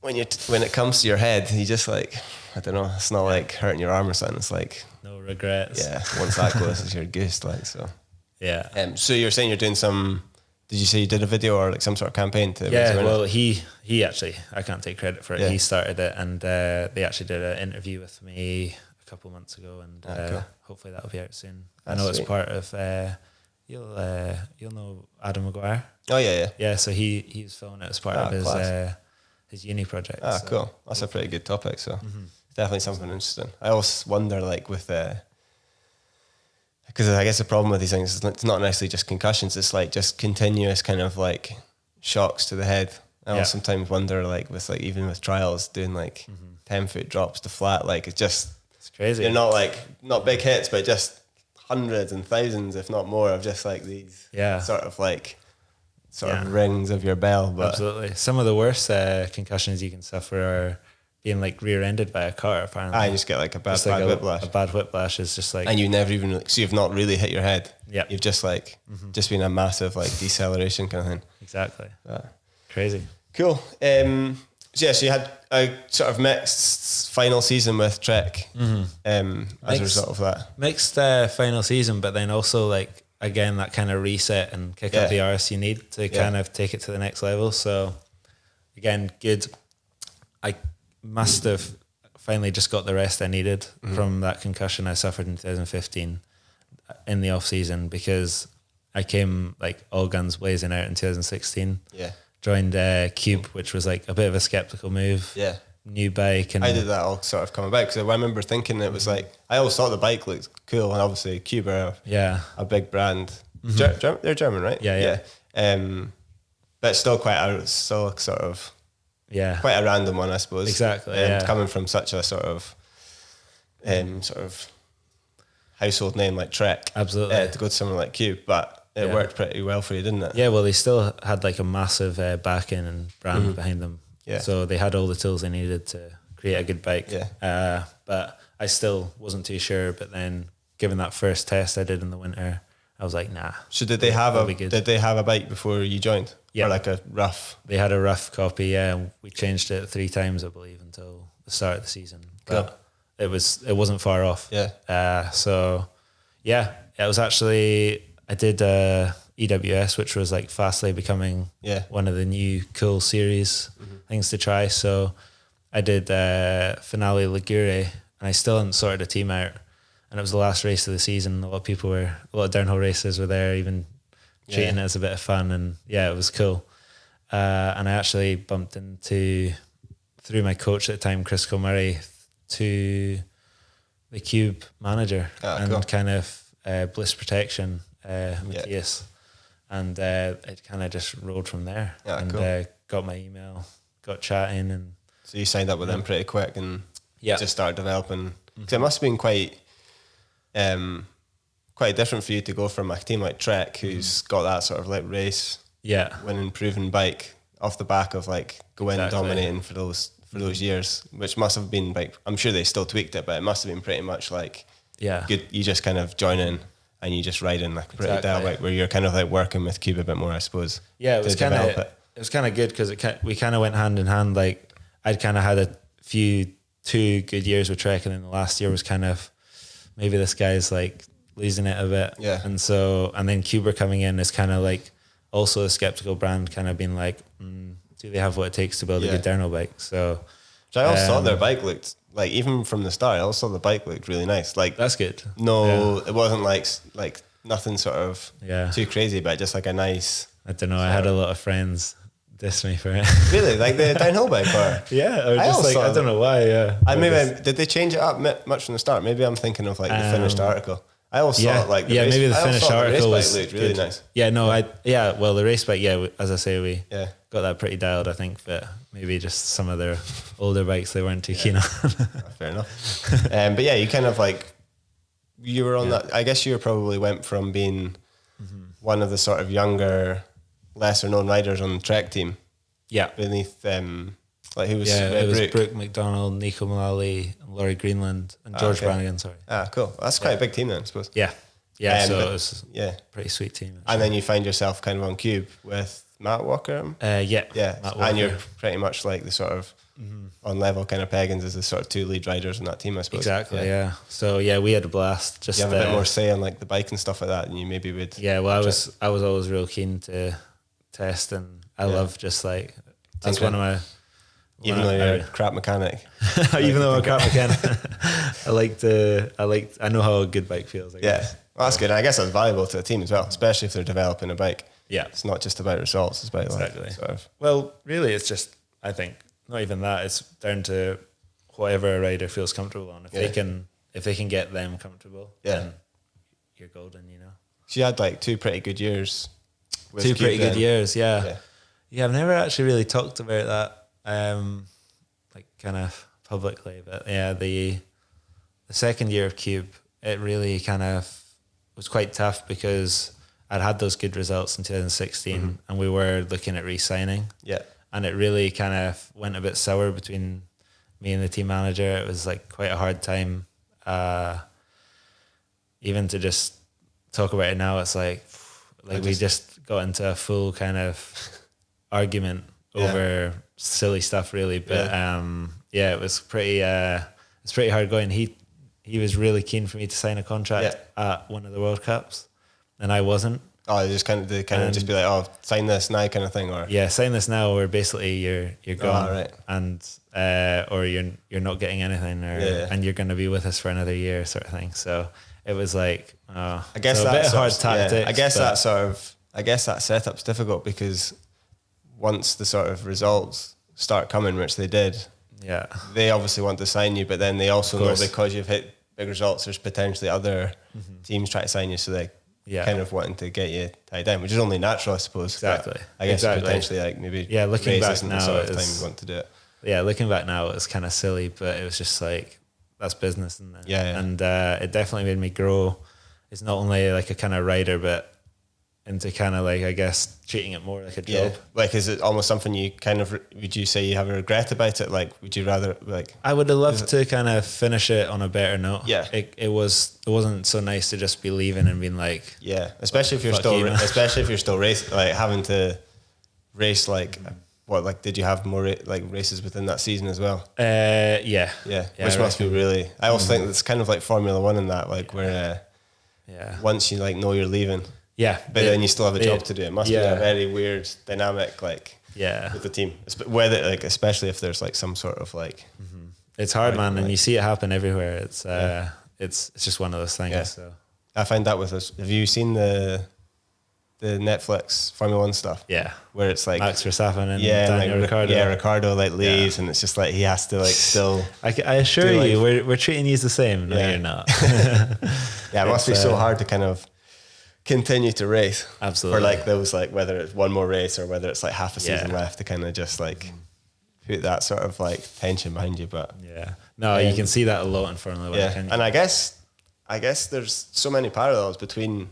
Speaker 1: when it comes to your head, you just like, I don't know, it's not like hurting your arm or something. It's like
Speaker 2: no regrets.
Speaker 1: Yeah, once that goes, you're goosed, like so.
Speaker 2: Yeah.
Speaker 1: So you're saying you're doing some. Did you say you did a video or like some sort of campaign to?
Speaker 2: Yeah, well, he actually, I can't take credit for it.
Speaker 1: Yeah.
Speaker 2: He started it, and they actually did an interview with me a couple of months ago, and
Speaker 1: cool.
Speaker 2: hopefully that'll be out soon.
Speaker 1: That's
Speaker 2: I know
Speaker 1: sweet.
Speaker 2: it's part of. You'll know Adam McGuire.
Speaker 1: Oh yeah.
Speaker 2: Yeah, so he was filming it as part of his uni project.
Speaker 1: Ah, so cool. That's a pretty good topic. So definitely something interesting. I always wonder, like with because I guess the problem with these things is it's not necessarily just concussions. It's like just continuous kind of like shocks to the head. I always sometimes wonder, like with like even with trials doing like 10-foot drops to flat, like it's
Speaker 2: crazy.
Speaker 1: They're not big hits, but just hundreds and thousands, if not more, of just like these sort of rings of your bell. But
Speaker 2: absolutely, some of the worst concussions you can suffer are being like rear-ended by a car. Apparently,
Speaker 1: I just get like a bad whiplash.
Speaker 2: A bad whiplash is just like,
Speaker 1: and you never even so you've not really hit your head.
Speaker 2: Yeah,
Speaker 1: you've just like just been a massive like deceleration kind of thing.
Speaker 2: Exactly. Crazy.
Speaker 1: Cool. So you had a sort of mixed final season with Trek. As a result of that,
Speaker 2: mixed final season, but then also like again that kind of reset and kick up the arse you need to kind of take it to the next level. So again, good. I must have finally just got the rest I needed from that concussion I suffered in 2015 in the off season, because I came like all guns blazing out in 2016. Yeah. Joined Cube, which was like a bit of a skeptical move. Yeah. New bike. And
Speaker 1: I did that all sort of come about, because I remember thinking it was like, I always thought the bike looked cool, and obviously Cube are a big brand. They're German, right?
Speaker 2: Yeah.
Speaker 1: But still quite a random one, I suppose.
Speaker 2: Exactly.
Speaker 1: Coming from such a sort of household name like Trek.
Speaker 2: Absolutely.
Speaker 1: To go to somewhere like Cube, but it worked pretty well for you, didn't it?
Speaker 2: Yeah, well, they still had like a massive backing and brand behind them. Yeah. So they had all the tools they needed to create a good bike. Yeah. But I still wasn't too sure. But then, given that first test I did in the winter, I was like, nah.
Speaker 1: So did they have a bike before you joined?
Speaker 2: Yeah.
Speaker 1: Or like a rough?
Speaker 2: They had a rough copy, yeah. And we changed it 3 times, I believe, until the start of the season. But it wasn't far off. Yeah. So yeah, it was actually, I did EWS, which was like fastly becoming one of the new cool series things to try. So I did Finale Ligure, and I still hadn't sorted a team out. And it was the last race of the season. A lot of downhill racers were there, even treating it as a bit of fun. And it was cool. And I actually bumped into, through my coach at the time, Chris Kilmurray, to the Cube manager and kind of Bliss Protection, Matthias. And it kind of just rolled from there. Got my email, got chatting. And
Speaker 1: so you signed up with them pretty quick and just started developing. Because it must have been quite different for you to go from a team like Trek, who's got that sort of like race winning proven bike off the back of like going dominating for those years, which must have been like, I'm sure they still tweaked it, but it must have been pretty much like good. You just kind of join in and you just ride in like pretty direct, where you're kind of like working with Cube a bit more, I suppose.
Speaker 2: Yeah, it was kind of good, because we kind of went hand in hand. Like I'd kind of had 2 good years with Trek, and then the last year was kind of, maybe this guy's like losing it a bit.
Speaker 1: Yeah.
Speaker 2: And then Cuber coming in is kind of like also a skeptical brand, kind of being like, do they have what it takes to build a good downhill bike? So
Speaker 1: I also thought their bike looked like, even from the start, I also thought the bike looked really nice. Like,
Speaker 2: that's good.
Speaker 1: No, it wasn't like nothing sort of too crazy, but just like a nice.
Speaker 2: I don't know. I had a lot of friends diss me for it.
Speaker 1: Really, like the downhill bike, or
Speaker 2: yeah, I was just like, I don't know why. Yeah,
Speaker 1: did they change it up much from the start? Maybe I'm thinking of like the finished article. I always thought like
Speaker 2: maybe the finished article
Speaker 1: was looked really nice.
Speaker 2: Yeah, no, well, the race bike, as I say, we got that pretty dialed, I think, but maybe just some of their older bikes they weren't too keen on.
Speaker 1: Fair enough. But yeah, you kind of like, you were on that. I guess you probably went from being one of the sort of younger, lesser known riders on the Trek team. Yeah, beneath like who was
Speaker 2: it was Brooke McDonald, Nico Mullally, and Laurie Greenland, and George Brannigan. Sorry.
Speaker 1: Cool. That's quite a big team then, I suppose.
Speaker 2: Yeah. So it was pretty sweet team. Actually.
Speaker 1: And then you find yourself kind of on Cube with Matt Walker.
Speaker 2: Matt Walker.
Speaker 1: And you're pretty much like the sort of on level kind of peggings as the sort of two lead riders in that team, I suppose.
Speaker 2: Exactly. Yeah. So we had a blast. Just
Speaker 1: you have a bit more say on like the bike and stuff like that, and you maybe would.
Speaker 2: Yeah. Well, I was always real keen to test, and I love just like that's one of my.
Speaker 1: Even though you're a crap mechanic.
Speaker 2: Even though I'm a crap mechanic. I know how a good bike feels, I guess.
Speaker 1: Well, that's good. And I guess that's valuable to a team as well, especially if they're developing a bike.
Speaker 2: Yeah.
Speaker 1: It's not just about results, it's about
Speaker 2: exactly.
Speaker 1: Like sort of.
Speaker 2: Well, really it's just, I think, not even that, it's down to whatever a rider feels comfortable on. If they can get them comfortable, then you're golden, you know.
Speaker 1: She had like two pretty good years.
Speaker 2: Good years, yeah. I've never actually really talked about that. Like kind of publicly, but the second year of Cube, it really kind of was quite tough because I'd had those good results in 2016 and we were looking at re-signing. Yeah. And it really kind of went a bit sour between me and the team manager. It was like quite a hard time. Even to just talk about it now, it's like we just got into a full kind of argument over silly stuff really, but it was pretty hard going. He was really keen for me to sign a contract at one of the World Cups, and I wasn't. Oh,
Speaker 1: just kind of just be like, oh, sign this now kind of thing, or
Speaker 2: sign this now, or basically you're gone,
Speaker 1: right.
Speaker 2: And or you're not getting anything, or and you're going to be with us for another year, sort of thing. So it was like, I guess that's a bit of hard tactics.
Speaker 1: I guess that setup's difficult because once the sort of results start coming, which they did, they obviously want to sign you, but then they also know because you've hit big results, there's potentially other teams trying to sign you, so they kind of wanting to get you tied down, which is only natural, I suppose.
Speaker 2: Exactly.
Speaker 1: But I guess potentially like maybe
Speaker 2: looking back now,
Speaker 1: the sort of time you want to do it.
Speaker 2: Yeah, looking back now, it's kind of silly, but it was just like that's business, and and it definitely made me grow. It's not only like a kind of rider, but into kind of like, I guess, treating it more like a job.
Speaker 1: Like, is it almost something you kind of, would you say you have a regret about it? Like, would you rather, like...
Speaker 2: I would have loved to kind of finish it on a better note.
Speaker 1: Yeah.
Speaker 2: It wasn't so nice to just be leaving and being like...
Speaker 1: Yeah, especially if you're still race, like having to race like... What, like, did you have more races within that season as well?
Speaker 2: Yeah,
Speaker 1: which must be really... I also think it's kind of like Formula One in that, like, where once you like know you're leaving...
Speaker 2: Yeah,
Speaker 1: but then you still have a job to do. It must be a very weird dynamic, like with the team. Whether like, especially if there's like some sort of like,
Speaker 2: it's hard, man, and you see it happen everywhere. It's just one of those things.
Speaker 1: Yeah.
Speaker 2: So
Speaker 1: I find that with us. Have you seen the Netflix Formula One stuff?
Speaker 2: Yeah,
Speaker 1: where it's like
Speaker 2: Max Verstappen and Daniel Ricciardo.
Speaker 1: Yeah, Ricciardo like leaves, and it's just like he has to like still.
Speaker 2: I assure you, we're treating you the same. No, you're not.
Speaker 1: It must be so hard to kind of continue to race.
Speaker 2: Absolutely.
Speaker 1: For like those, like whether it's one more race or whether it's like half a season left, to kind of just like put that sort of like tension behind you. But
Speaker 2: you can see that a lot in Formula One.
Speaker 1: And I guess there's so many parallels between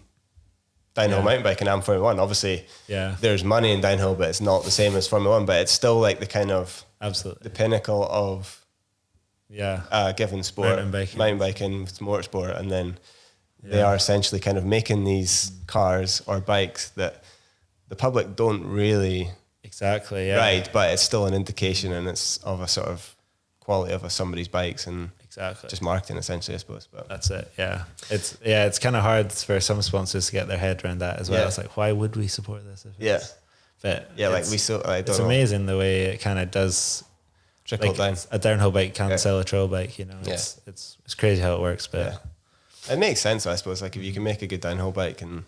Speaker 1: downhill mountain biking and Formula One. Obviously, there's money in downhill, but it's not the same as Formula One. But it's still like the kind of the pinnacle of given sport, mountain biking with motorsport, and then. They are essentially kind of making these cars or bikes that the public don't really ride, but it's still an indication, and it's of a sort of quality of somebody's bikes, and
Speaker 2: Exactly.
Speaker 1: just marketing essentially, I suppose. But
Speaker 2: that's it. Yeah. It's kind of hard for some sponsors to get their head around that as well.
Speaker 1: Yeah.
Speaker 2: It's like, why would we support this? But
Speaker 1: yeah, like we still, I don't
Speaker 2: it's
Speaker 1: know.
Speaker 2: amazing the way it kind of does
Speaker 1: Trickle down.
Speaker 2: A downhill bike can sell a trail bike, you know. It's crazy how it works, but
Speaker 1: it makes sense, I suppose. Like if you can make a good downhill bike and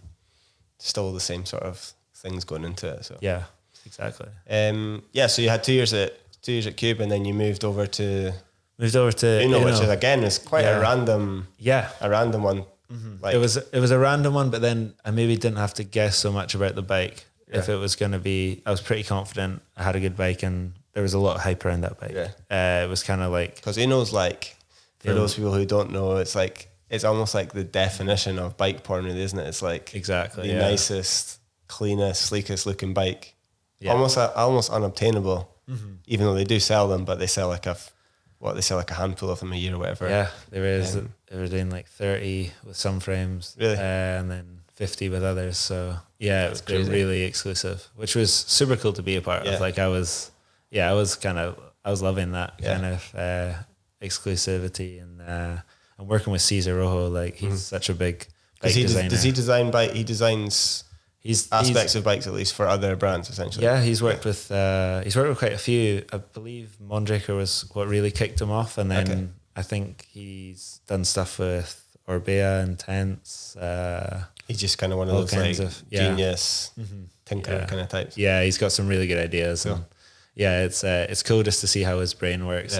Speaker 1: still the same sort of things going into it. So
Speaker 2: yeah, exactly.
Speaker 1: So you had 2 years at Cube, and then you moved over to
Speaker 2: Unno,
Speaker 1: which is again is quite a random one.
Speaker 2: Mm-hmm. Like it was a random one, but then I maybe didn't have to guess so much about the bike. If it was going to be, I was pretty confident I had a good bike, and there was a lot of hype around that bike. It was kind of like,
Speaker 1: because Unno's like, for those people who don't know, it's like, it's almost like the definition of bike porn, really, isn't it? It's like
Speaker 2: exactly
Speaker 1: the nicest, cleanest, sleekest looking bike, almost unobtainable. Mm-hmm. Even though they do sell them, but they sell like a handful of them a year or whatever.
Speaker 2: Yeah, there is. They were doing like 30 with some frames, really, and then 50 with others. So yeah, they're really exclusive, which was super cool to be a part of. Like I was loving that kind of exclusivity, and working with Cesar Rojo. Like he's such a big bike designer.
Speaker 1: Does he design bike? He designs aspects of bikes, at least for other brands, essentially.
Speaker 2: Yeah, he's worked with quite a few. I believe Mondraker was what really kicked him off, and then I think he's done stuff with Orbea and Tense.
Speaker 1: He's just kind of one of those like genius tinker kind of types.
Speaker 2: Yeah, he's got some really good ideas. Cool. And it's cool just to see how his brain works.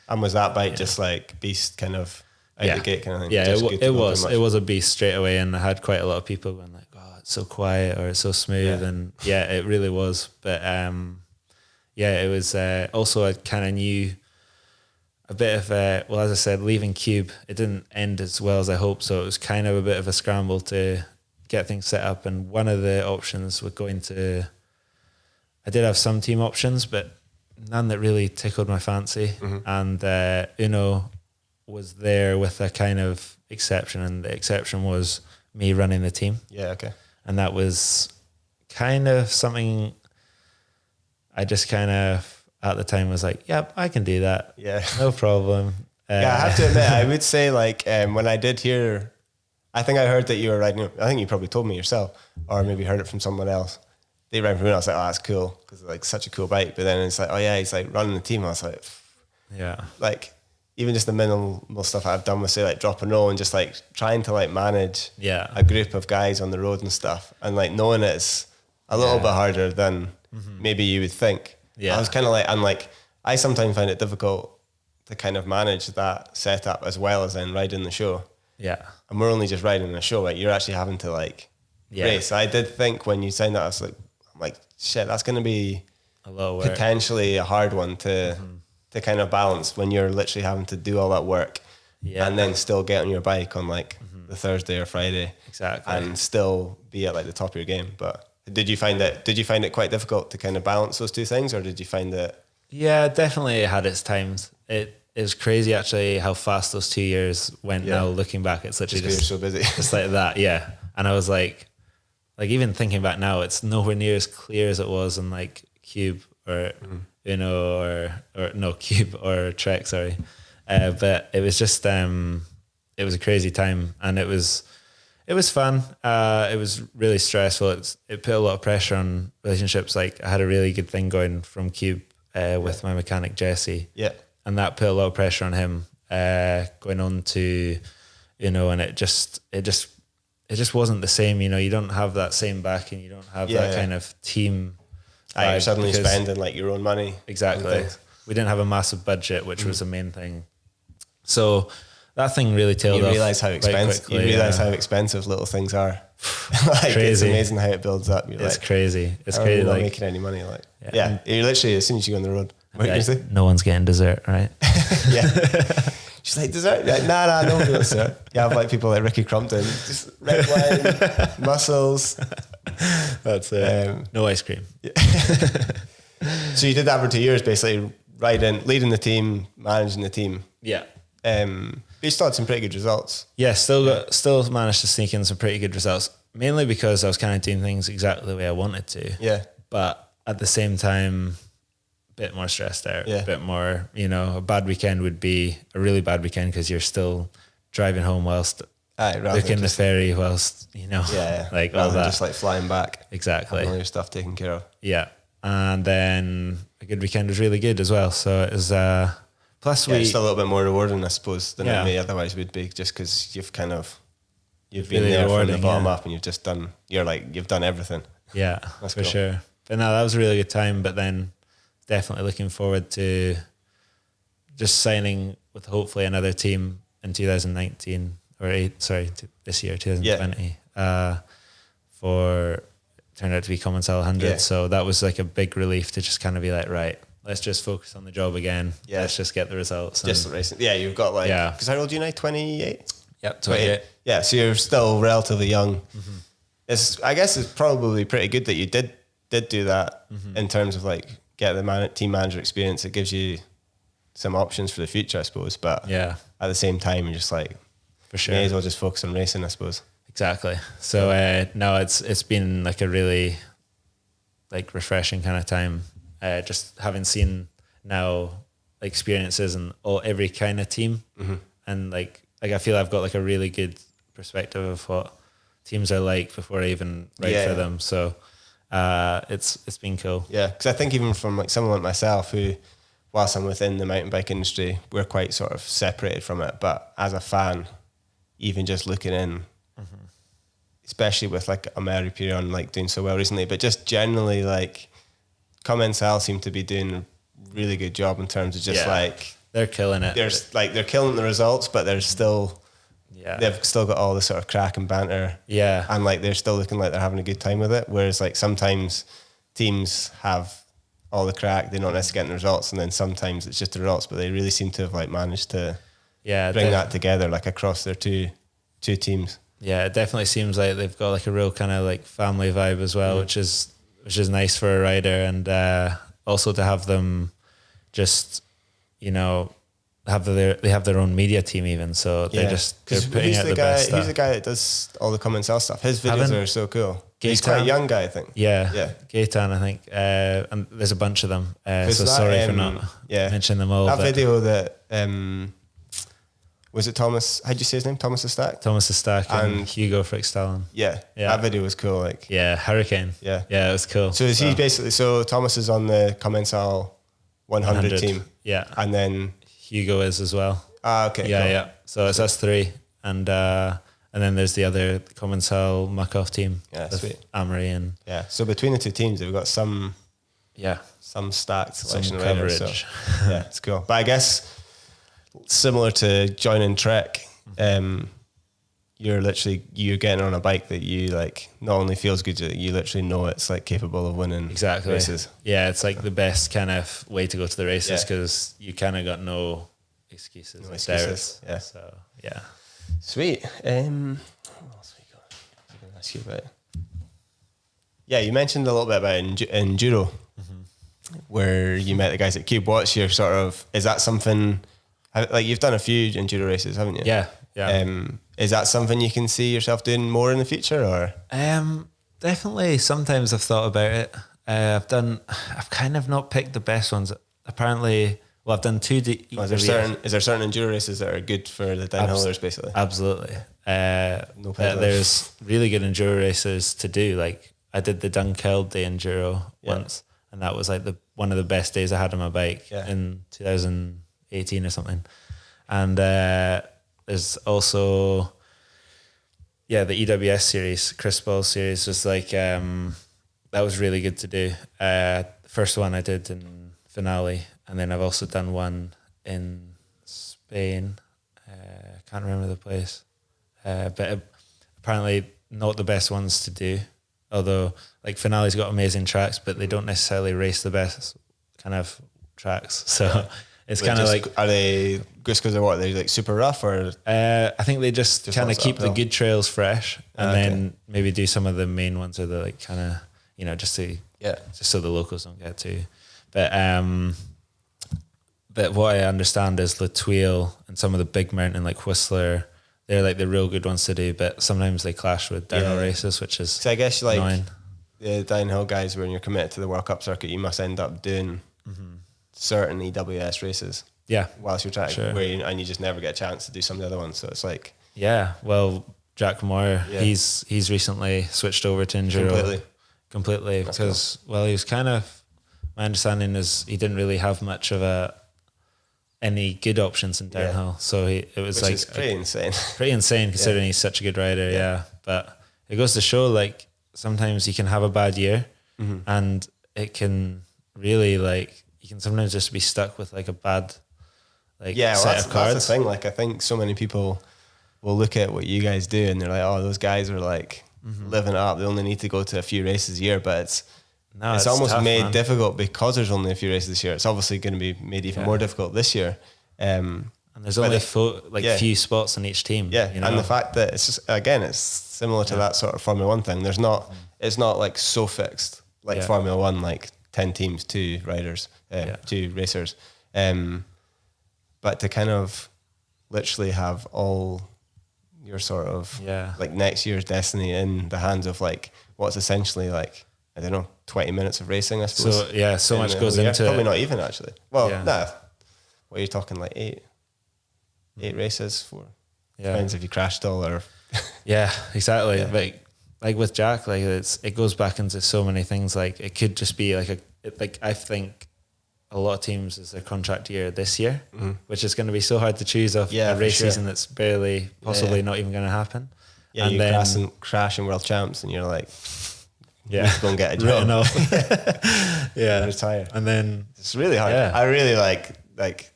Speaker 1: And was that bike just like beast kind of out the gate kind of thing?
Speaker 2: Yeah, it was a beast straight away, and I had quite a lot of people going like, "Oh, it's so quiet," or "It's so smooth," and it really was. But it was also I kind of knew a bit of as I said, leaving Cube, it didn't end as well as I hoped, so it was kind of a bit of a scramble to get things set up. And one of the options was I did have some team options, but none that really tickled my fancy. Mm-hmm. And Unno was there with a kind of exception, and the exception was me running the team. Yeah, okay. And that was kind of something I just kind of at the time was like, yep, I can do that. Yeah. No problem.
Speaker 1: I have to admit, I would say like when I did hear, I think I heard that you were riding, I think you probably told me yourself, or maybe heard it from someone else. They ran for me, and I was like, oh, that's cool, because it's like such a cool bike. But then it's like, oh yeah, he's like running the team. I was like, like even just the minimal stuff I've done with say like drop and roll, and just like trying to like manage a group of guys on the road and stuff, and like knowing it's a little bit harder than maybe you would think. Yeah. I was kind of like, I sometimes find it difficult to kind of manage that setup as well as then riding the show. Yeah. And we're only just riding the show, right? You're actually having to like race. I did think when you signed that, I was like, shit, that's going to be a lot of work. Potentially a hard one to kind of balance when you're literally having to do all that work and then still get on your bike on like the Thursday or Friday. Exactly. And still be at like the top of your game. But did you find it quite difficult to kind of balance those two things, or did you find that? Yeah, definitely it had its times. It was crazy actually how fast those 2 years went. Now looking back, it's literally just so busy. Just like that, yeah. And I was like even thinking back now, it's nowhere near as clear as it was in like Cube or Cube or Trek, sorry. But it was just it was a crazy time, and it was fun. It was really stressful. It put a lot of pressure on relationships. Like I had a really good thing going from Cube with my mechanic Jesse. Yeah. And that put a lot of pressure on him going on to, and it just wasn't the same. You don't have that same backing. You don't have that kind of team. You're suddenly spending like your own money. Exactly. We didn't have a massive budget, which was the main thing. So that thing really tailed off. You realize how expensive little things are. Like crazy. It's amazing how it builds up. It's like, crazy. It's crazy. Not making any money. Like you're literally, as soon as you go on the road, what do you say? No one's getting dessert, right? Yeah. She's like, dessert? Like, nah, no one gets dessert. You have like people like Ricky Crumpton, just red wine, mussels. That's it. No ice cream. Yeah. So you did that for 2 years, basically, leading the team, managing the team. Yeah. You still had some pretty good results. Yeah, still managed to sneak in some pretty good results, mainly because I was kind of doing things exactly the way I wanted to. Yeah. But at the same time,
Speaker 2: bit more stressed out,
Speaker 1: Yeah.
Speaker 2: a bit more, a bad weekend would be a really bad weekend because you're still driving home whilst looking the ferry whilst, like all
Speaker 1: rather than
Speaker 2: that.
Speaker 1: just like flying back.
Speaker 2: Exactly.
Speaker 1: Having all your stuff taken care of.
Speaker 2: Yeah. And then a good weekend was really good as well. So it was, plus
Speaker 1: it's a little bit more rewarding, I suppose, than it may otherwise would be, just because you've been
Speaker 2: really
Speaker 1: there from the
Speaker 2: rewarding,
Speaker 1: bottom up, and you've done everything.
Speaker 2: Yeah,
Speaker 1: That's
Speaker 2: for
Speaker 1: cool.
Speaker 2: sure. But no, that was a really good time. But then definitely looking forward to just signing with hopefully another team in 2019 this year, 2020, for turned out to be Commencal 100.
Speaker 1: Yeah.
Speaker 2: So that was like a big relief to just kind of be like, right, let's just focus on the job again.
Speaker 1: Yeah.
Speaker 2: Let's just get the results.
Speaker 1: Just the racing. Yeah, you've got because how old are you now? 28?
Speaker 2: Yep, 28.
Speaker 1: Yeah, so you're still relatively young. Mm-hmm. I guess it's probably pretty good that you did do that in terms of like get the team manager experience. It gives you some options for the future, I suppose. But at the same time, you're just like,
Speaker 2: for sure,
Speaker 1: may as well just focus on racing, I suppose.
Speaker 2: Exactly. So no, it's been like a really like refreshing kind of time. Just having seen now experiences and every kind of team, and like I feel I've got like a really good perspective of what teams are like before I even ride for them. So it's been cool.
Speaker 1: Yeah, because I think even from like someone like myself who, whilst I'm within the mountain bike industry, we're quite sort of separated from it. But as a fan, even just looking in, especially with like Ameriperion like doing so well recently, but just generally like Commencal seem to be doing a really good job in terms of just like
Speaker 2: they're killing it.
Speaker 1: They're killing the results, but they're still they've still got all the sort of crack and banter. Yeah. And like they're still looking like they're having a good time with it. Whereas like sometimes teams have all the crack, they're not necessarily getting the results, and then sometimes it's just the results, but they really seem to have like managed to bring that together like across their two teams. Yeah,
Speaker 2: it definitely seems like they've got like a real kind of like family vibe as well, which is nice for a rider, and also to have them just they have their own media team even, so they're putting out the best stuff.
Speaker 1: Who's the guy that does all the Commencal stuff? His videos are so cool. He's quite a young guy, I think.
Speaker 2: Yeah. Gaetan, I think, and there's a bunch of them. So sorry for not mentioning them all.
Speaker 1: That video that was it Thomas? How'd you say his name? Thomas the Stack.
Speaker 2: Thomas the Stack and Hugo Frickstalen.
Speaker 1: Yeah, that video was cool. Like
Speaker 2: Hurricane. Yeah, it was cool.
Speaker 1: So is he basically? So Thomas is on the Commencal 100 team.
Speaker 2: Yeah,
Speaker 1: and then
Speaker 2: Hugo is as well.
Speaker 1: Okay.
Speaker 2: Yeah, cool. Yeah. So it's us three, and then there's the other Commencal Muck-Off team.
Speaker 1: Yeah, sweet.
Speaker 2: Amory and
Speaker 1: so between the two teams, they've got some stacked selection
Speaker 2: coverage.
Speaker 1: So, yeah, it's cool. But I guess similar to joining Trek, you're getting on a bike that you like not only feels good, you literally know it's like capable of winning races.
Speaker 2: Yeah, it's like the best kind of way to go to the races because you kind of got no excuses.
Speaker 1: Yeah.
Speaker 2: So yeah.
Speaker 1: Sweet. What else we got? I was going to ask you about. Yeah, you mentioned a little bit about enduro, where you met the guys at Cube. What's your sort of? Is that something? Like you've done a few enduro races, haven't you?
Speaker 2: Yeah.
Speaker 1: Is that something you can see yourself doing more in the future, or?
Speaker 2: Definitely. Sometimes I've thought about it. I've kind of not picked the best ones. Apparently, I've done two.
Speaker 1: Is there certain enduro races that are good for the downhillers, basically?
Speaker 2: Absolutely. There's really good enduro races to do. Like I did the Dunkeld Day enduro once, and that was like one of the best days I had on my bike in 2018 or something. And there's also the EWS series, Chris Ball's series was like that was really good to do. The first one I did in Finale, and then I've also done one in Spain. Can't remember the place, but apparently not the best ones to do. Although like Finale's got amazing tracks, but they don't necessarily race the best kind of tracks. So it's kind of like,
Speaker 1: are they just because they're what? They're like super rough, or
Speaker 2: I think they just kind of keep the good trails fresh, and then maybe do some of the main ones, or the like kind of just so the locals don't get to. But what I understand is La Tuile and some of the big mountain like Whistler, they're like the real good ones to do, but sometimes they clash with downhill races, which is
Speaker 1: so I guess like
Speaker 2: annoying.
Speaker 1: The downhill guys, when you're committed to the World Cup circuit, you must end up doing certain EWS races.
Speaker 2: Yeah,
Speaker 1: Whilst you're trying,
Speaker 2: sure.
Speaker 1: and you just never get a chance to do some of the other ones. So it's like,
Speaker 2: yeah. Well, Jack Moore, he's recently switched over to enduro completely because cool. He was kind of, my understanding is he didn't really have much of any good options in downhill. So it was
Speaker 1: which is pretty insane.
Speaker 2: Pretty insane considering he's such a good rider. Yeah. But it goes to show like sometimes you can have a bad year and it can really like, you can sometimes just be stuck with like a bad set of cards.
Speaker 1: That's the thing. Like I think so many people will look at what you guys do and they're like, oh, those guys are like living it up. They only need to go to a few races a year, but it's almost tough, made difficult because there's only a few races this year. It's obviously going to be made even more difficult this year.
Speaker 2: And there's only few spots in each team.
Speaker 1: Yeah, you know? And the fact that it's just, again, it's similar to that sort of Formula One thing. There's not, it's not like so fixed like Formula One, like 10 teams, 2 riders, 2 racers. But to kind of literally have all your sort of like next year's destiny in the hands of like what's essentially like, I don't know, 20 minutes of racing, I suppose.
Speaker 2: So so much goes into
Speaker 1: probably
Speaker 2: it.
Speaker 1: not even actually. Well, what are you talking, like 8 races for? Depends if you crashed all or
Speaker 2: yeah, exactly. Like with Jack, like it goes back into so many things. Like it could just be like I think a lot of teams is their contract year this year, which is going to be so hard to choose off a race season that's barely possibly not even going to happen. Yeah, and
Speaker 1: you
Speaker 2: then
Speaker 1: crash in world champs and you're like, you need to go and get a job. Retire.
Speaker 2: And then
Speaker 1: it's really hard. Yeah. I really like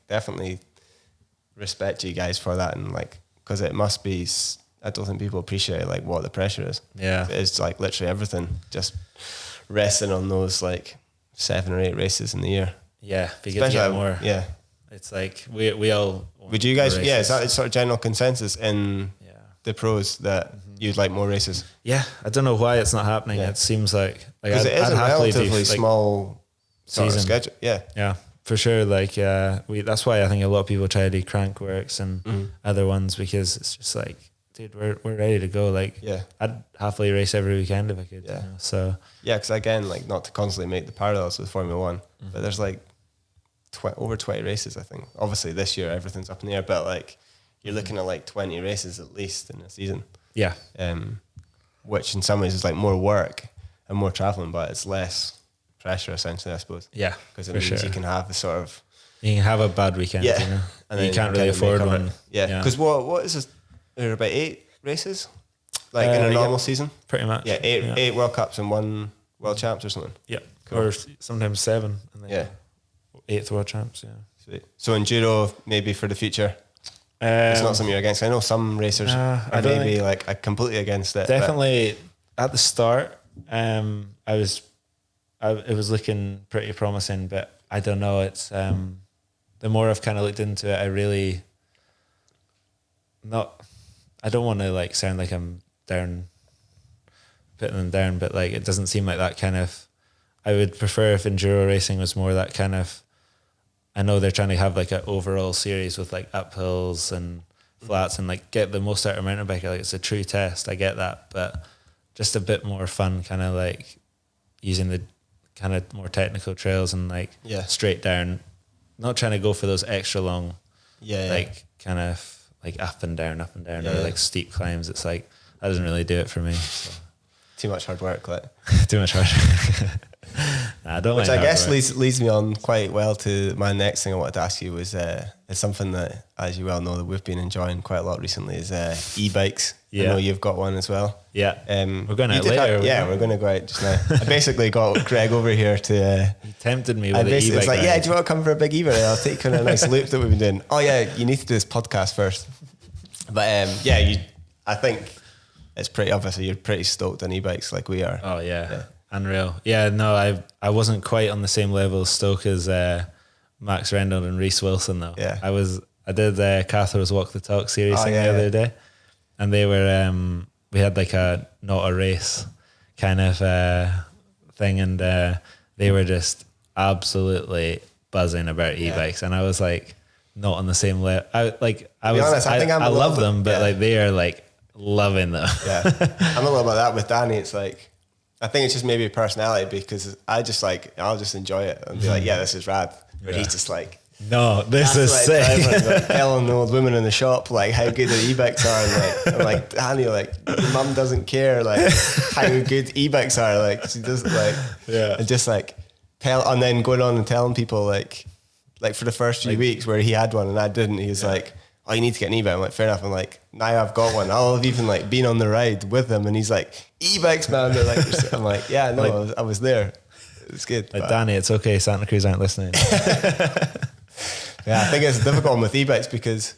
Speaker 1: definitely respect you guys for that, and like, because it must be, I don't think people appreciate like what the pressure is.
Speaker 2: Yeah.
Speaker 1: It's like literally everything just resting on those like 7 or 8 races in the year.
Speaker 2: Yeah, because you get more.
Speaker 1: Yeah.
Speaker 2: It's like we all
Speaker 1: would you guys is that sort of general consensus in the pros that you'd like more races?
Speaker 2: Yeah, I don't know why it's not happening. It seems like
Speaker 1: because it is a relatively small sort of schedule. Yeah,
Speaker 2: for sure. Like that's why I think a lot of people try to do Crankworks and other ones, because it's just like, dude, we're ready to go. Like, I'd happily race every weekend if I could. Yeah. You know? So
Speaker 1: because again, like, not to constantly make the parallels with Formula One, but there's like over 20 races, I think. Obviously this year everything's up in the air, but like you're looking at like 20 races at least in a season.
Speaker 2: Yeah.
Speaker 1: Which in some ways is like more work and more traveling, but it's less pressure essentially, I suppose.
Speaker 2: Yeah.
Speaker 1: Because it means you can have the sort of,
Speaker 2: you can have a bad weekend. You know? And you can't really afford one.
Speaker 1: Yeah. Because what is this? There are about 8 races, like in a normal season.
Speaker 2: Pretty much.
Speaker 1: Yeah, 8 World Cups and 1 World Champs or something.
Speaker 2: Yeah. Cool. Or sometimes 7. And then 8th World Champs. Yeah.
Speaker 1: Sweet. So enduro maybe for the future. It's not something you're against. I know some racers are maybe like completely against it.
Speaker 2: Definitely at the start, it was looking pretty promising, but I don't know. It's the more I've kind of looked into it, I don't want to like sound like I'm putting them down, but like it doesn't seem like that kind of. I would prefer if enduro racing was more that kind of. I know they're trying to have like an overall series with like uphills and flats and like get the most out of mountain bike. Like it's a true test. I get that, but just a bit more fun, kind of like using the kind of more technical trails and like straight down. Not trying to go for those extra long, like kind of like up and down or like steep climbs. It's like that doesn't really do it for me. So.
Speaker 1: Too much hard work, like
Speaker 2: too much hard. Nah, I don't.
Speaker 1: Which I guess leads me on quite well to my next thing I wanted to ask you was is something that, as you well know, that we've been enjoying quite a lot recently is e-bikes. I know you've got one as well.
Speaker 2: Yeah. We're going out later.
Speaker 1: We're going to go out just now. I basically got Greg over here to.
Speaker 2: He tempted me with the e-bike.
Speaker 1: It's like, do you want to come for a big e-bike? I'll take you on a nice loop that we've been doing. Oh yeah, you need to do this podcast first. But I think it's pretty obviously you're pretty stoked on e-bikes like we are.
Speaker 2: Oh yeah. Unreal. Yeah, no, I wasn't quite on the same level of stoke as Max Rendon and Reece Wilson though. Yeah. I did Cathro's Walk the Talk series the other day, and they were we had like a not a race kind of thing, and they were just absolutely buzzing about e-bikes, and I was like not on the same level. I love them, but like they are like loving them.
Speaker 1: Yeah, I'm a little about that with Danny. It's like. I think it's just maybe a personality because I'll just enjoy it and be like, yeah, this is rad. where he's just like,
Speaker 2: no, this is
Speaker 1: like
Speaker 2: sick.
Speaker 1: driving, like telling the old women in the shop like how good their e-bikes are, and I'm like, Danny, like your mum doesn't care like how good e-bikes are, like she doesn't like, and just like and then going on and telling people like for the first few weeks where he had one and I didn't, he was like, oh, you need to get an e-bike. I'm like, fair enough. I'm like, now I've got one. I'll have even like been on the ride with him, and he's like, e-bikes, man. They're like, I'm like, yeah, no, like, I was there. It's good.
Speaker 2: Like, Danny, it's okay. Santa Cruz aren't listening.
Speaker 1: Yeah, I think it's a difficult one with e-bikes because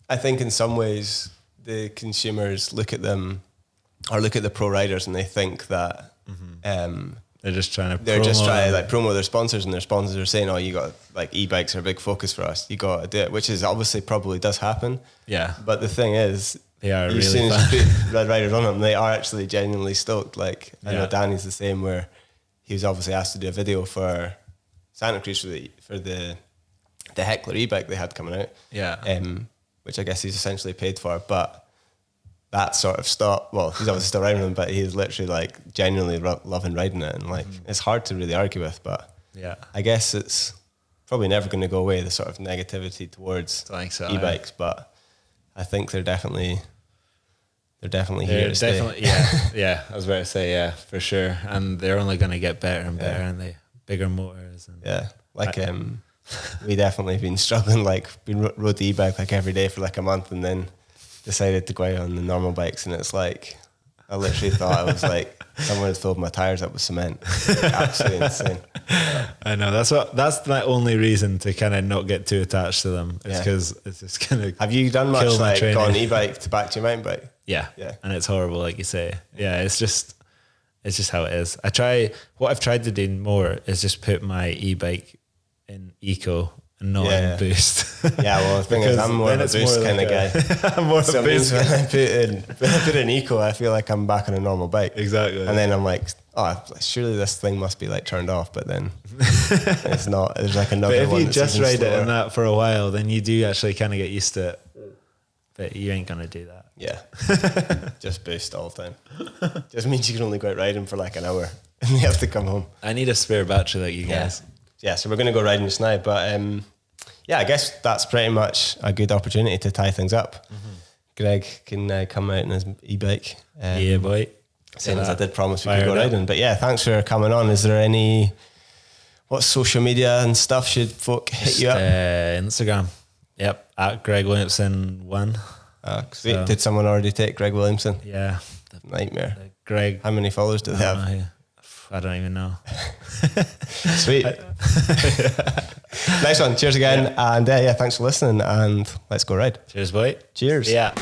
Speaker 1: I think in some ways the consumers look at them or look at the pro riders and they think that
Speaker 2: they're just trying to
Speaker 1: like promote their sponsors, and their sponsors are saying, oh, you got like e-bikes are a big focus for us, you got to do it, which is obviously probably does happen.
Speaker 2: Yeah.
Speaker 1: But the thing is,
Speaker 2: they are
Speaker 1: as
Speaker 2: really
Speaker 1: soon
Speaker 2: fun.
Speaker 1: as you put Red Riders on them, they are actually genuinely stoked. Like I know Danny's the same, where he was obviously asked to do a video for Santa Cruz for the Heckler e-bike they had coming out.
Speaker 2: Yeah.
Speaker 1: Which I guess he's essentially paid for, but that sort of stopped. Well, he's obviously still riding them, but he's literally like genuinely loving riding it, and like it's hard to really argue with. But I guess it's probably never going to go away, the sort of negativity towards e-bikes. But I think they're definitely here to stay.
Speaker 2: Yeah. I was about to say, yeah, for sure, and they're only going to get better and better, and they bigger motors. And we definitely been struggling. Like we rode the e-bike like every day for like a month, and then decided to go out on the normal bikes, and it's like I literally thought I was like someone had filled my tires up with cement. Absolutely insane. I know that's my only reason to kind of not get too attached to them. It's because it's just kind of.
Speaker 1: Have you done much like gone e-bike to back to your mountain bike?
Speaker 2: Yeah, and it's horrible, like you say. Yeah, it's just how it is. What I've tried to do more is just put my e-bike in eco and not in boost.
Speaker 1: Yeah, well, the thing is, I'm more of a boost kind of guy.
Speaker 2: I'm more of a boost.
Speaker 1: When I put in eco, I feel like I'm back on a normal bike.
Speaker 2: Exactly.
Speaker 1: And then I'm like, oh, surely this thing must be like turned off, but then it's not. There's like another one.
Speaker 2: But if you just ride
Speaker 1: slower.
Speaker 2: it in that for a while, then you do actually kind of get used to it. But you ain't gonna do that.
Speaker 1: Yeah. Just boost all the time. Just means you can only go out riding for like an hour and you have to come home.
Speaker 2: I need a spare battery like you guys.
Speaker 1: Yeah, so we're going to go riding just now. But I guess that's pretty much a good opportunity to tie things up. Greg can come out in his e-bike.
Speaker 2: Yeah, boy.
Speaker 1: Same as I did promise we could go riding. But yeah, thanks for coming on. Is there what social media and stuff should folk hit you up?
Speaker 2: Instagram. Yep, at Greg Williamson 1.
Speaker 1: Sweet. Did someone already take Greg Williamson?
Speaker 2: Yeah.
Speaker 1: Nightmare.
Speaker 2: Greg.
Speaker 1: How many followers do they have?
Speaker 2: I don't even know.
Speaker 1: Sweet. Nice one. Cheers again. Yeah. And thanks for listening, and let's go ride.
Speaker 2: Cheers, boy.
Speaker 1: Cheers.
Speaker 2: Yeah.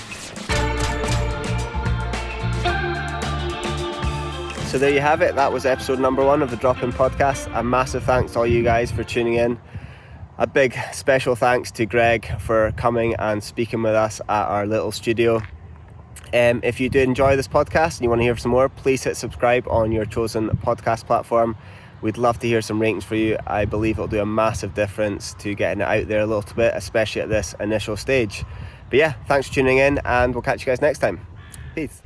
Speaker 1: So there you have it. That was episode number 1 of the Drop In Podcast. A massive thanks to all you guys for tuning in. A big special thanks to Greg for coming and speaking with us at our little studio. If you did enjoy this podcast and you want to hear some more, please hit subscribe on your chosen podcast platform. We'd love to hear some ratings for you. I believe it'll do a massive difference to getting it out there a little bit, especially at this initial stage. But yeah, thanks for tuning in, and we'll catch you guys next time. Peace.